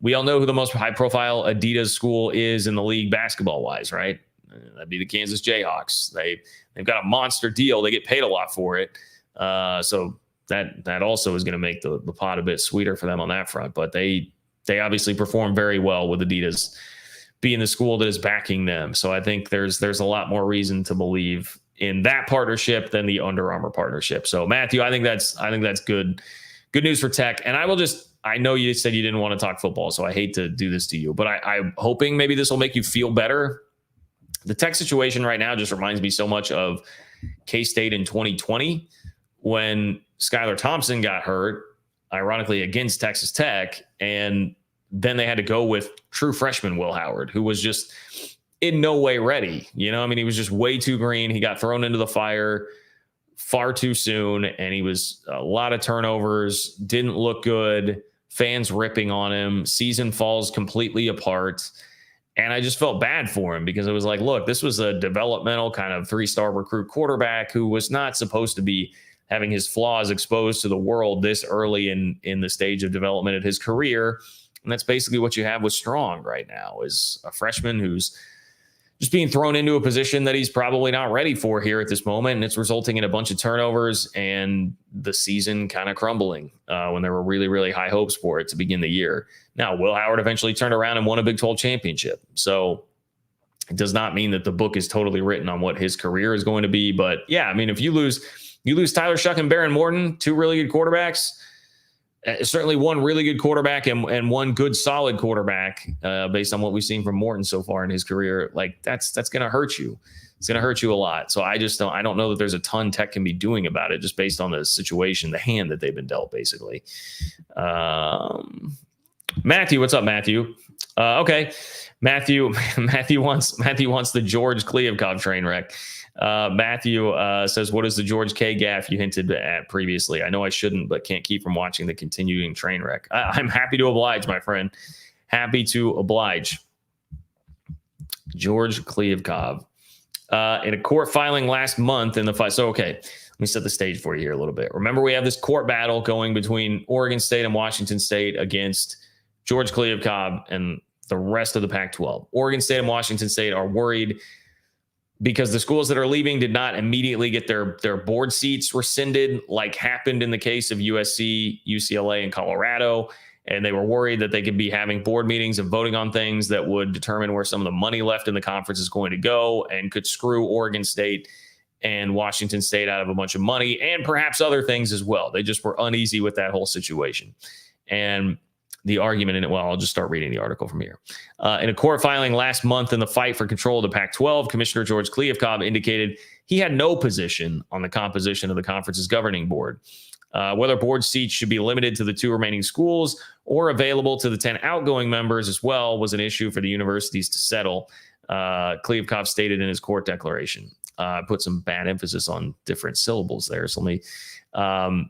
who the most high profile Adidas school is in the league basketball wise, right? That'd be the Kansas Jayhawks. They've got a monster deal. They get paid a lot for it. So that also is going to make the pot a bit sweeter for them on that front. But they obviously perform very well with Adidas being the school that is backing them. So I think there's a lot more reason to believe in that partnership than the Under Armour partnership. So Matthew, I think that's good news for Tech. And I know you said you didn't want to talk football, so I hate to do this to you, but I'm hoping maybe this will make you feel better. The Tech situation right now just reminds me so much of K-State in 2020 when Skylar Thompson got hurt, ironically against Texas Tech, and then they had to go with true freshman Will Howard, who was just in no way ready. He was just way too green. He got thrown into the fire far too soon, and he was a lot of turnovers, didn't look good, fans ripping on him, season falls completely apart. And I just felt bad for him because it was like, look, this was a developmental kind of 3-star recruit quarterback who was not supposed to be having his flaws exposed to the world this early in the stage of development of his career. And that's basically what you have with Strong right now, is a freshman who's just being thrown into a position that he's probably not ready for here at this moment. And it's resulting in a bunch of turnovers and the season kind of crumbling when there were really, really high hopes for it to begin the year. Now, Will Howard eventually turned around and won a Big 12 championship. So it does not mean that the book is totally written on what his career is going to be. But yeah, I mean, if you lose Tyler Shuck and Baron Morton, 2 really good quarterbacks, certainly one really good quarterback and one good solid quarterback based on what we've seen from Morton so far in his career. Like that's going to hurt you. It's going to hurt you a lot. So I don't know that there's a ton Tech can be doing about it just based on the situation, the hand that they've been dealt, basically. Matthew, what's up, Matthew? Okay. Matthew wants the George Kliavkoff train wreck. Matthew says, what is the George K gaffe you hinted at previously? I know I shouldn't, but can't keep from watching the continuing train wreck. I'm happy to oblige, my friend. Happy to oblige. George Kliavkoff. In a court filing last month in the fight. So, okay, let me set the stage for you here a little bit. Remember, we have this court battle going between Oregon State and Washington State against George Kliavkoff and the rest of the Pac-12. Oregon State and Washington State are worried because the schools that are leaving did not immediately get their board seats rescinded, like happened in the case of USC, UCLA, and Colorado. And they were worried that they could be having board meetings and voting on things that would determine where some of the money left in the conference is going to go and could screw Oregon State and Washington State out of a bunch of money and perhaps other things as well. They just were uneasy with that whole situation. And the argument in it, well, I'll just start reading the article from here. In a court filing last month in the fight for control of the Pac-12, Commissioner George Kliavkoff indicated he had no position on the composition of the conference's governing board. Whether board seats should be limited to the 2 remaining schools or available to the 10 outgoing members as well was an issue for the universities to settle, Kliavkoff stated in his court declaration. Put some bad emphasis on different syllables there. So let me...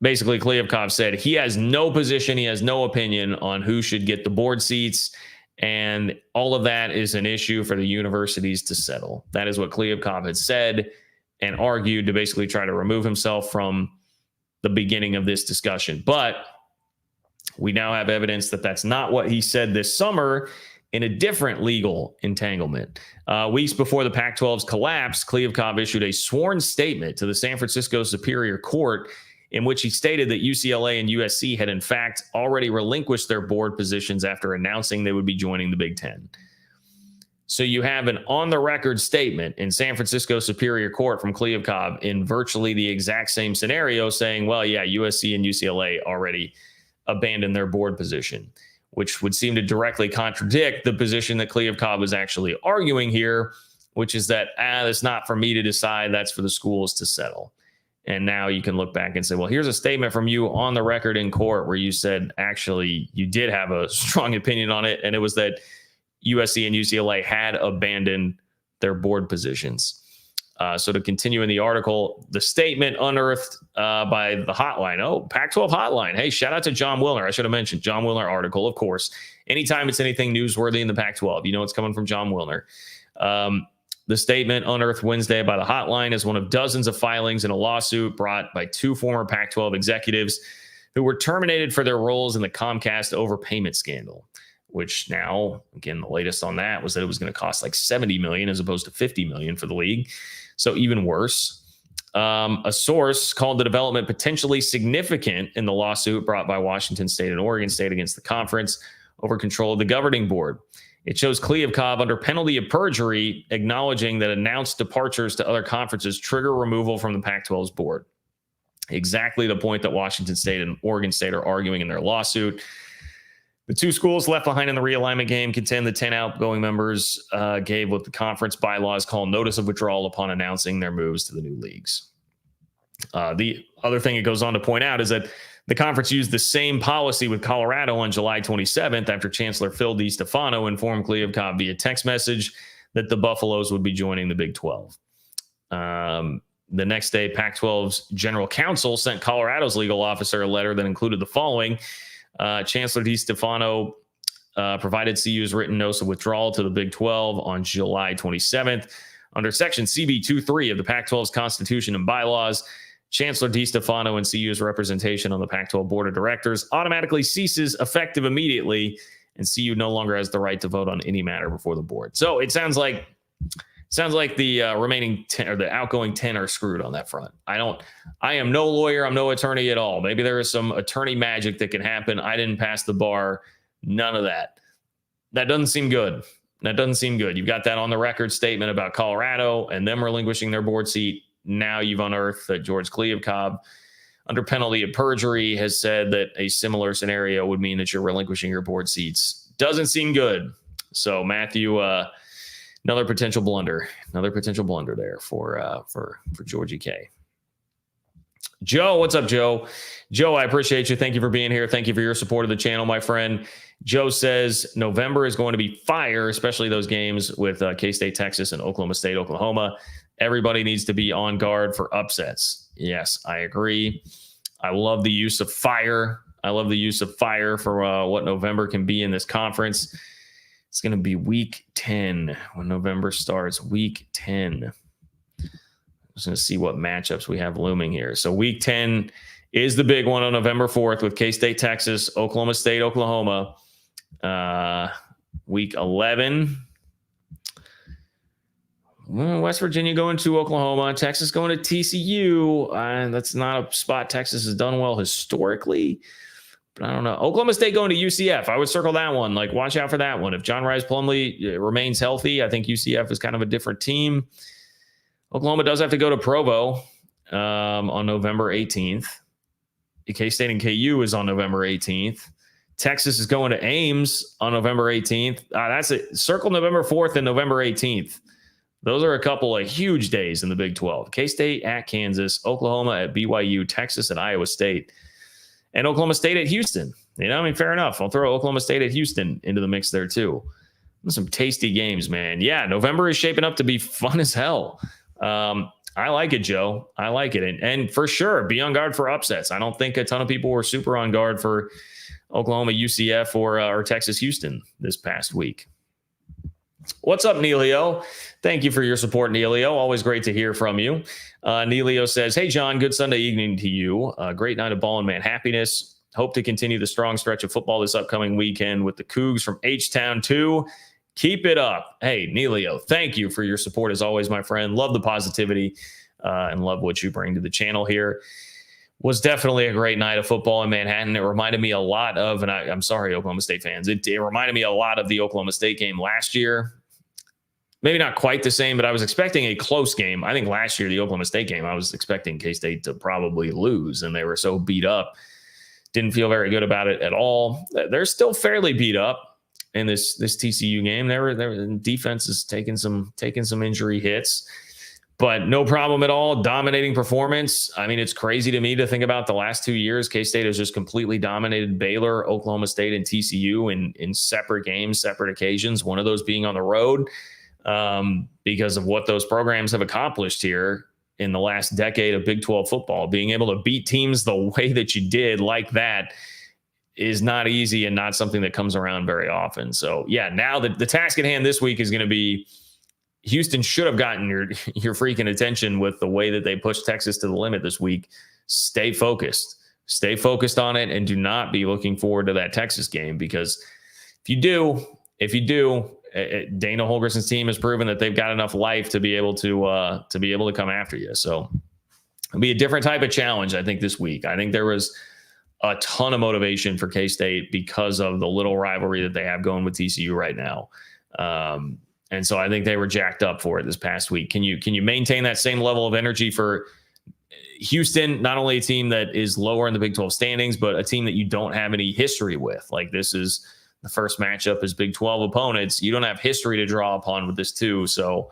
Basically, Kliavkoff said he has no position, he has no opinion on who should get the board seats, and all of that is an issue for the universities to settle. That is what Kliavkoff had said and argued to basically try to remove himself from the beginning of this discussion. But we now have evidence that that's not what he said this summer in a different legal entanglement. Weeks before the Pac-12's collapse, Kliavkoff issued a sworn statement to the San Francisco Superior Court in which he stated that UCLA and USC had in fact already relinquished their board positions after announcing they would be joining the Big Ten. So you have an on-the-record statement in San Francisco Superior Court from Kliavkoff in virtually the exact same scenario saying, well, yeah, USC and UCLA already abandoned their board position, which would seem to directly contradict the position that Kliavkoff is actually arguing here, which is that, it's not for me to decide, that's for the schools to settle. And now you can look back and say, well, here's a statement from you on the record in court where you said, actually, you did have a strong opinion on it. And it was that USC and UCLA had abandoned their board positions. So to continue in the article, the statement unearthed by the hotline. Oh, Pac-12 hotline. Hey, shout out to John Wilner. I should have mentioned John Wilner article, of course. Anytime it's anything newsworthy in the Pac-12, you know it's coming from John Wilner. The statement unearthed Wednesday by the hotline is one of dozens of filings in a lawsuit brought by 2 former Pac-12 executives who were terminated for their roles in the Comcast overpayment scandal, which now, again, the latest on that was that it was going to cost like $70 million as opposed to $50 million for the league. So even worse. A source called the development potentially significant in the lawsuit brought by Washington State and Oregon State against the conference over control of the governing board. It shows Kliavkoff under penalty of perjury acknowledging that announced departures to other conferences trigger removal from the Pac-12's board. Exactly the point that Washington State and Oregon State are arguing in their lawsuit. The 2 schools left behind in the realignment game contend the 10 outgoing members gave what the conference bylaws call notice of withdrawal upon announcing their moves to the new leagues. The other thing it goes on to point out is that The conference used the same policy with Colorado on July 27th after Chancellor Phil DiStefano informed Kliavkoff via text message that the Buffaloes would be joining the Big 12. The next day, Pac-12's general counsel sent Colorado's legal officer a letter that included the following. Chancellor DiStefano provided CU's written notice of withdrawal to the Big 12 on July 27th. Under Section CB23 of the Pac-12's Constitution and bylaws, Chancellor DiStefano and CU's representation on the Pac-12 Board of Directors automatically ceases effective immediately, and CU no longer has the right to vote on any matter before the board. So it sounds like the remaining 10 or the outgoing 10 are screwed on that front. I am no lawyer. I'm no attorney at all. Maybe there is some attorney magic that can happen. I didn't pass the bar. None of that. That doesn't seem good. You've got that on the record statement about Colorado and them relinquishing their board seat. Now you've unearthed that George Kliavkoff, under penalty of perjury, has said that a similar scenario would mean that you're relinquishing your board seats. Doesn't seem good. So Matthew, another potential blunder there for Georgie K. Joe, what's up, Joe? Joe, I appreciate you. Thank you for being here. Thank you for your support of the channel, my friend. Joe says November is going to be fire, especially those games with K-State, Texas, and Oklahoma State, Oklahoma. Everybody needs to be on guard for upsets. Yes, I agree. I love the use of fire. For what November can be in this conference. It's going to be week 10 when November starts. Week 10. I'm just going to see what matchups we have looming here. So week 10 is the big one on November 4th with K-State, Texas, Oklahoma State, Oklahoma. Week 11. West Virginia going to Oklahoma, Texas going to TCU. That's not a spot Texas has done well historically, but I don't know. Oklahoma State going to UCF. I would circle that one. Like, watch out for that one. If John Rice Plumlee remains healthy, I think UCF is kind of a different team. Oklahoma does have to go to Provo on November 18th. K-State and KU is on November 18th. Texas is going to Ames on November 18th. That's it. Circle November 4th and November 18th. Those are a couple of huge days in the Big 12. K-State at Kansas, Oklahoma at BYU, Texas at Iowa State, and Oklahoma State at Houston. Fair enough. I'll throw Oklahoma State at Houston into the mix there too. Some tasty games, man. Yeah, November is shaping up to be fun as hell. I like it, Joe. I like it. And for sure, be on guard for upsets. I don't think a ton of people were super on guard for Oklahoma, UCF, or Texas, Houston this past week. What's up, Neilio? Thank you for your support, Neilio. Always great to hear from you. Neilio says, hey, John, good Sunday evening to you. Great night of ball and man happiness. Hope to continue the strong stretch of football this upcoming weekend with the Cougs from H-Town 2. Keep it up. Hey, Neilio, thank you for your support as always, my friend. Love the positivity and love what you bring to the channel here. Was definitely a great night of football in Manhattan. It reminded me a lot of, and I'm sorry, Oklahoma State fans, it reminded me a lot of the Oklahoma State game last year. Maybe not quite the same, but I was expecting a close game. I think last year, the Oklahoma State game, I was expecting K-State to probably lose, and they were so beat up. Didn't feel very good about it at all. They're still fairly beat up in this TCU game. Their defense is taking some injury hits. But no problem at all. Dominating performance. It's crazy to me to think about the last 2 years. K-State has just completely dominated Baylor, Oklahoma State, and TCU in separate games, separate occasions, one of those being on the road because of what those programs have accomplished here in the last decade of Big 12 football. Being able to beat teams the way that you did like that is not easy and not something that comes around very often. So, yeah, now the task at hand this week is going to be Houston should have gotten your freaking attention with the way that they pushed Texas to the limit this week. Stay focused on it, and do not be looking forward to that Texas game, because if you do, Dana Holgerson's team has proven that they've got enough life to be able to come after you. So it'll be a different type of challenge, I think, this week. I think there was a ton of motivation for K-State because of the little rivalry that they have going with TCU right now. And so I think they were jacked up for it this past week. Can you maintain that same level of energy for Houston? Not only a team that is lower in the Big 12 standings, but a team that you don't have any history with. Like, this is the first matchup as Big 12 opponents. You don't have history to draw upon with this too. So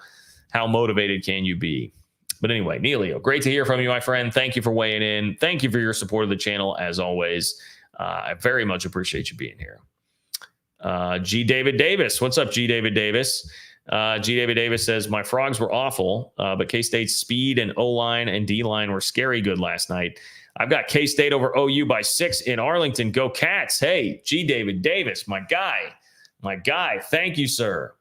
how motivated can you be? But anyway, Neilio, great to hear from you, my friend. Thank you for weighing in. Thank you for your support of the channel, as always. I very much appreciate you being here. G. David Davis. What's up, G. David Davis? G. David Davis says, my Frogs were awful, but K-State's speed and O-line and D-line were scary good last night. I've got K-State over OU by 6 in Arlington. Go Cats. Hey, G. David Davis, my guy. My guy. Thank you, sir.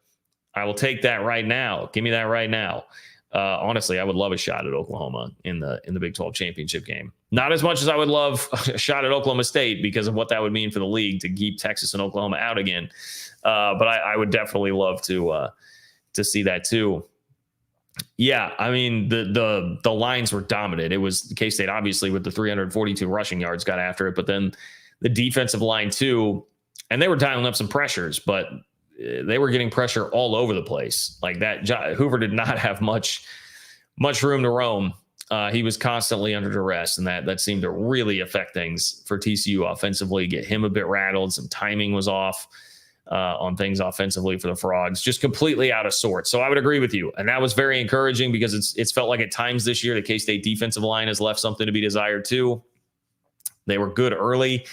I will take that right now. Give me that right now. Honestly, I would love a shot at Oklahoma in the Big 12 championship game. Not as much as I would love a shot at Oklahoma State because of what that would mean for the league to keep Texas and Oklahoma out again. But I would definitely love to see that too. Yeah, I mean the lines were dominant. It was K-State obviously with the 342 rushing yards got after it, but then the defensive line too, and they were dialing up some pressures, but they were getting pressure all over the place. Like that, Hoover did not have much room to roam. He was constantly under duress, and that seemed to really affect things for TCU offensively, get him a bit rattled. Some timing was off on things offensively for the Frogs, just completely out of sorts. So I would agree with you. And that was very encouraging because it's felt like at times this year, the K-State defensive line has left something to be desired too. They were good early.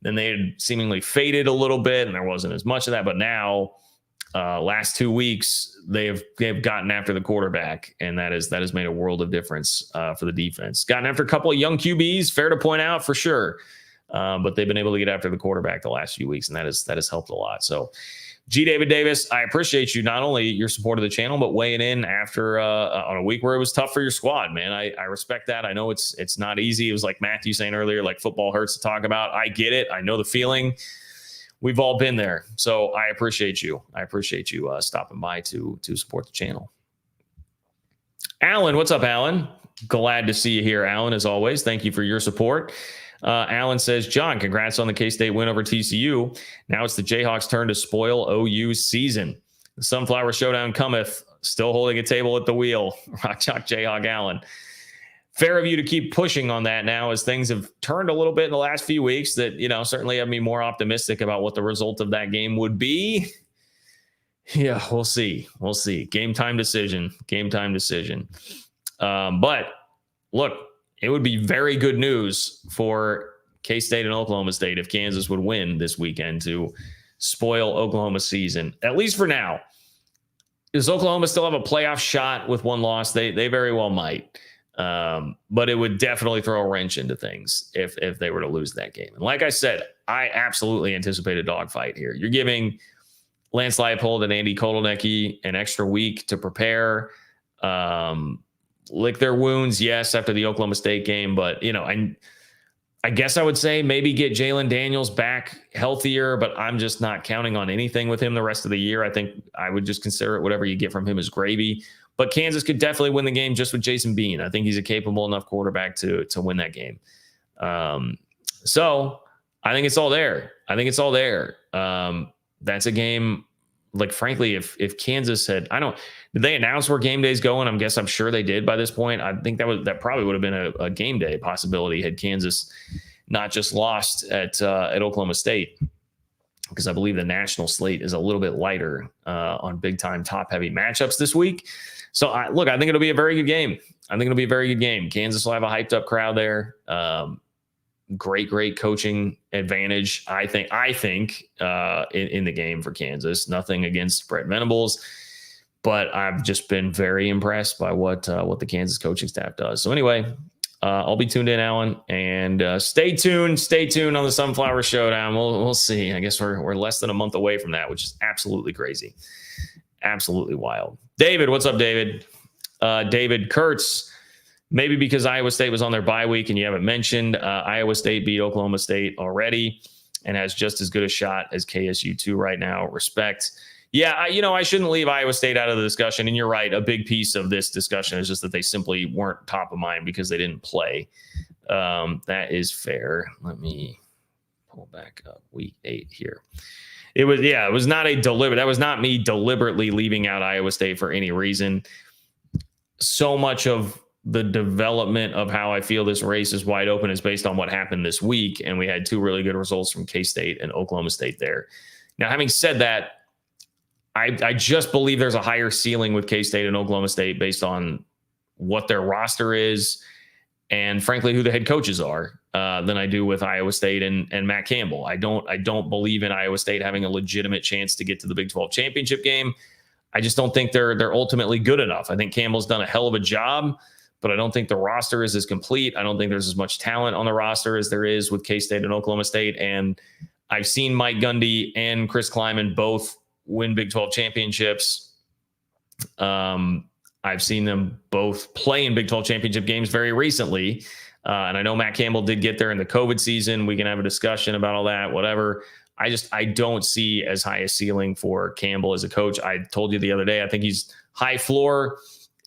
Then they had seemingly faded a little bit, and there wasn't as much of that. But now, last 2 weeks, they've gotten after the quarterback, and that has made a world of difference for the defense. Gotten after a couple of young QBs, fair to point out for sure. But they've been able to get after the quarterback the last few weeks, and that has helped a lot. So, G. David Davis, I appreciate you, not only your support of the channel, but weighing in after on a week where it was tough for your squad, man. I respect that. I know it's not easy. It was like Matthew saying earlier, like football hurts to talk about. I get it. I know the feeling. We've all been there. So I appreciate you. I appreciate you stopping by to support the channel. Alan, what's up, Alan? Glad to see you here, Alan, as always. Thank you for your support. Alan says, John, congrats on the K-State win over TCU. Now it's the Jayhawks' turn to spoil OU's season. The Sunflower Showdown cometh, still holding a table at the wheel. Rock Chalk Jayhawk Allen. Fair of you to keep pushing on that now as things have turned a little bit in the last few weeks that, certainly have me more optimistic about what the result of that game would be. Yeah, we'll see. We'll see. Game time decision. But look, it would be very good news for K-State and Oklahoma State if Kansas would win this weekend to spoil Oklahoma's season, at least for now. Does Oklahoma still have a playoff shot with one loss? They very well might. But it would definitely throw a wrench into things if they were to lose that game. And like I said, I absolutely anticipate a dogfight here. You're giving Lance Leipold and Andy Kotelnicki an extra week to prepare. Lick their wounds, yes, after the Oklahoma State game. But, I guess I would say maybe get Jalen Daniels back healthier, but I'm just not counting on anything with him the rest of the year. I think I would just consider it whatever you get from him as gravy. But Kansas could definitely win the game just with Jason Bean. I think he's a capable enough quarterback to win that game. So I think it's all there. That's a game. Like, frankly, if Kansas had, did they announce where game day's going? I'm sure they did by this point. I think that probably would have been a game day possibility had Kansas not just lost at Oklahoma State, because I believe the national slate is a little bit lighter on big time top heavy matchups this week. So I think it'll be a very good game. Kansas will have a hyped up crowd there. Great coaching advantage, I think, in the game for Kansas. Nothing against Brett Venables, but I've just been very impressed by what the Kansas coaching staff does. So anyway, I'll be tuned in, Alan, and stay tuned on the Sunflower Showdown. We'll see. I guess we're less than a month away from that, which is absolutely crazy, absolutely wild. David, what's up, David? David Kurtz. Maybe because Iowa State was on their bye week and you haven't mentioned, Iowa State beat Oklahoma State already and has just as good a shot as KSU2 right now. Respect. Yeah, I shouldn't leave Iowa State out of the discussion. And you're right. A big piece of this discussion is just that they simply weren't top of mind because they didn't play. That is fair. Let me pull back up week 8 here. It was not that was not me deliberately leaving out Iowa State for any reason. So much of the development of how I feel this race is wide open is based on what happened this week. And we had 2 really good results from K-State and Oklahoma State there. Now, having said that, I just believe there's a higher ceiling with K-State and Oklahoma State based on what their roster is and frankly who the head coaches are than I do with Iowa State and Matt Campbell. I don't believe in Iowa State having a legitimate chance to get to the Big 12 championship game. I just don't think they're ultimately good enough. I think Campbell's done a hell of a job, but I don't think the roster is as complete. I don't think there's as much talent on the roster as there is with K-State and Oklahoma State. And I've seen Mike Gundy and Chris Kleiman both win Big 12 championships. I've seen them both play in Big 12 championship games very recently. And I know Matt Campbell did get there in the COVID season. We can have a discussion about all that, whatever. I don't see as high a ceiling for Campbell as a coach. I told you the other day, I think he's high floor,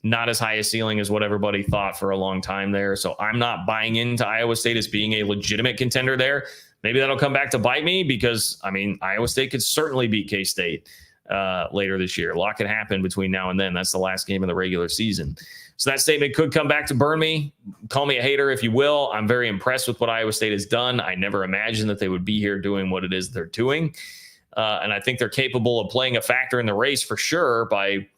not as high a ceiling as what everybody thought for a long time there. So I'm not buying into Iowa State as being a legitimate contender there. Maybe that'll come back to bite me because, I mean, Iowa State could certainly beat K-State later this year. A lot could happen between now and then. That's the last game of the regular season. So that statement could come back to burn me. Call me a hater if you will. I'm very impressed with what Iowa State has done. I never imagined that they would be here doing what it is they're doing. And I think they're capable of playing a factor in the race for sure by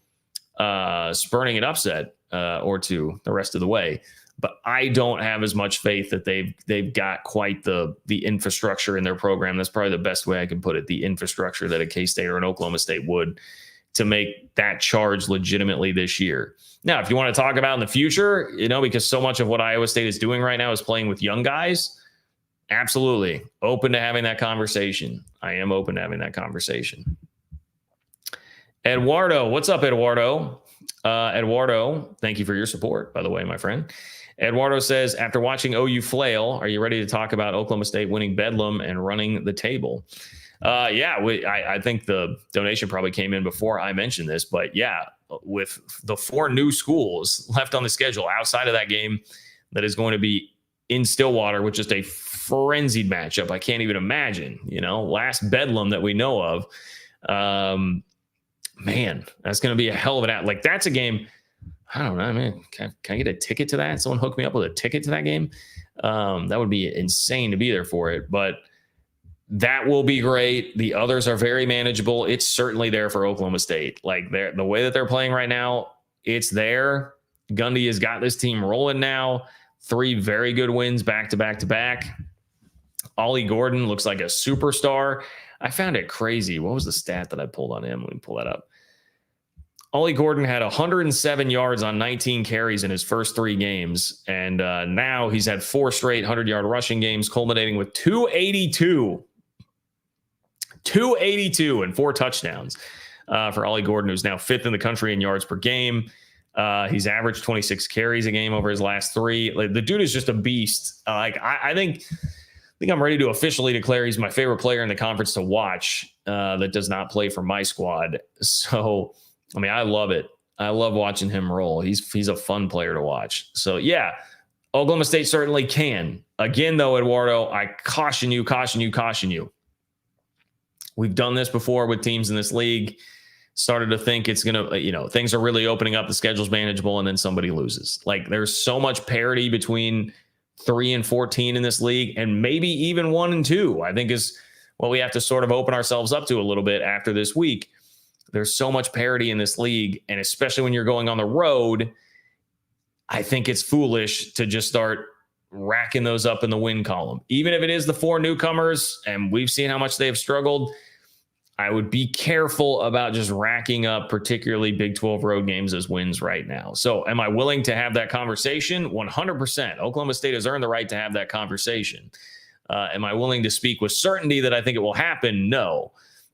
spurning an upset or two the rest of the way. But I don't have as much faith that they've got quite the infrastructure in their program. That's probably the best way I can put it. The infrastructure that a K-State or an Oklahoma State would to make that charge legitimately this year. Now, if you want to talk about in the future, because so much of what Iowa State is doing right now is playing with young guys, absolutely open to having that conversation. I am open to having that conversation. Eduardo, what's up, Eduardo? Eduardo, thank you for your support, by the way, my friend. Eduardo says, after watching OU flail, are you ready to talk about Oklahoma State winning Bedlam and running the table? I think the donation probably came in before I mentioned this, but yeah, with the 4 new schools left on the schedule outside of that game that is going to be in Stillwater with just a frenzied matchup. I can't even imagine, last Bedlam that we know of. Man, that's going to be a hell of an like that's a game. I don't know. I mean, can I get a ticket to that? Someone hook me up with a ticket to that game. That would be insane to be there for it, but that will be great. The others are very manageable. It's certainly there for Oklahoma State. Like the way that they're playing right now, it's there. Gundy has got this team rolling now. 3 very good wins back to back to back. Ollie Gordon looks like a superstar. I found it crazy. What was the stat that I pulled on him? Let me pull that up. Ollie Gordon had 107 yards on 19 carries in his first 3 games. And now he's had 4 straight 100-yard rushing games, culminating with 282 and 4 touchdowns for Ollie Gordon, who's now 5th in the country in yards per game. He's averaged 26 carries a game over his last 3. Like, the dude is just a beast. I think I'm ready to officially declare he's my favorite player in the conference to watch that does not play for my squad. So, I mean, I love it. I love watching him roll. He's a fun player to watch. So, yeah, Oklahoma State certainly can. Again, though, Eduardo, I caution you. We've done this before with teams in this league. Started to think it's going to, things are really opening up. The schedule's manageable, and then somebody loses. Like, there's so much parity between 3 and 14 in this league, and maybe even 1 and 2, I think is what we have to sort of open ourselves up to a little bit after this week. There's so much parity in this league, and especially when you're going on the road, I think it's foolish to just start racking those up in the win column. Even if it is the 4 newcomers, and we've seen how much they have struggled, I would be careful about just racking up particularly Big 12 road games as wins right now. So am I willing to have that conversation? 100%. Oklahoma State has earned the right to have that conversation. Am I willing to speak with certainty that I think it will happen? No.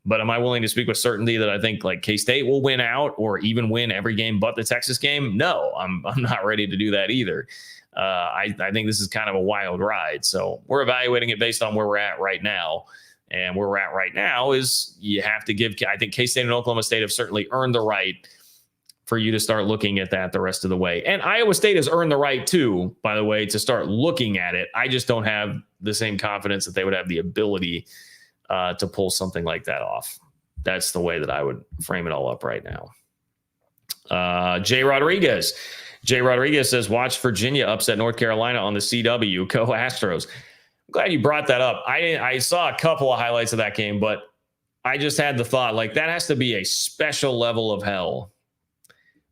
But am I willing to speak with certainty that I think like K-State will win out or even win every game but the Texas game? No, I'm not ready to do that either. I think this is kind of a wild ride. So we're evaluating it based on where we're at right now. And where we're at right now is you have to give, I think K-State and Oklahoma State have certainly earned the right for you to start looking at that the rest of the way. And Iowa State has earned the right too, by the way, to start looking at it. I just don't have the same confidence that they would have the ability to pull something like that off. That's the way that I would frame it all up right now. Jay Rodriguez says, watch Virginia upset North Carolina on the CW. Go Astros. I'm glad you brought that up. I saw a couple of highlights of that game, but I just had the thought, like, that has to be a special level of hell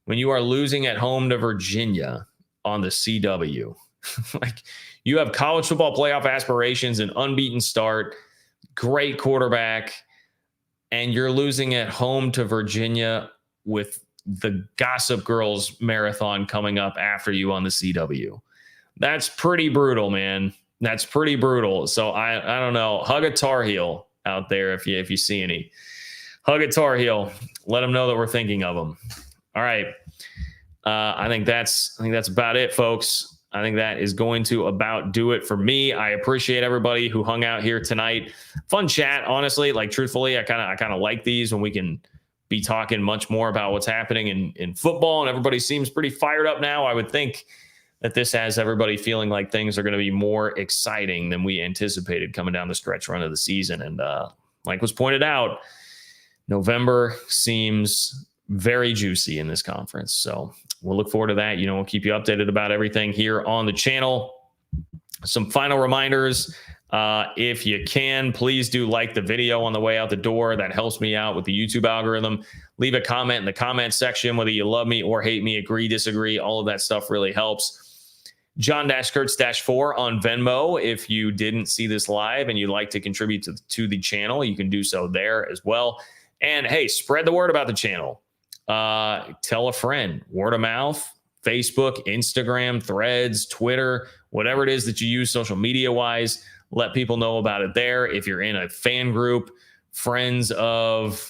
when you are losing at home to Virginia on the CW. Like, you have college football playoff aspirations, an unbeaten start, great quarterback, and you're losing at home to Virginia with the Gossip Girls marathon coming up after you on the CW. That's pretty brutal, man. That's pretty brutal. So I don't know. Hug a Tar Heel out there if you see any. Hug a Tar Heel. Let them know that we're thinking of them. All right. I think that's about it, folks. I think that is going to about do it for me. I appreciate everybody who hung out here tonight. Fun chat, honestly. Like, truthfully, I kind of like these when we can be talking much more about what's happening in football, and everybody seems pretty fired up now. I would think that this has everybody feeling like things are going to be more exciting than we anticipated coming down the stretch run of the season. And like was pointed out, November seems very juicy in this conference. So we'll look forward to that. We'll keep you updated about everything here on the channel. Some final reminders. If you can, please do like the video on the way out the door. That helps me out with the YouTube algorithm. Leave a comment in the comment section, whether you love me or hate me, agree, disagree. All of that stuff really helps. John-Kurtz-4 on Venmo. If you didn't see this live and you'd like to contribute to the channel, you can do so there as well. And hey, spread the word about the channel. Tell a friend. Word of mouth, Facebook, Instagram, Threads, Twitter, whatever it is that you use social media wise, let people know about it there. If you're in a fan group, friends of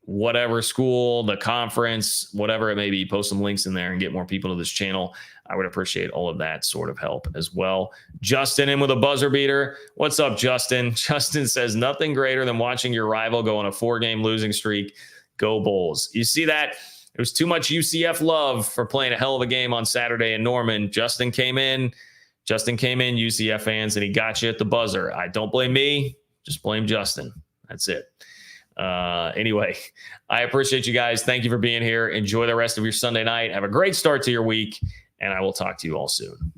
whatever school, the conference, whatever it may be, post some links in there and get more people to this channel. I would appreciate all of that sort of help as well. Justin in with a buzzer beater. What's up, Justin? Justin says, nothing greater than watching your rival go on a 4-game losing streak. Go Bulls. You see that? It was too much UCF love for playing a hell of a game on Saturday in Norman. Justin came in, UCF fans, and he got you at the buzzer. I don't blame me. Just blame Justin. That's it. Anyway, I appreciate you guys. Thank you for being here. Enjoy the rest of your Sunday night. Have a great start to your week, and I will talk to you all soon.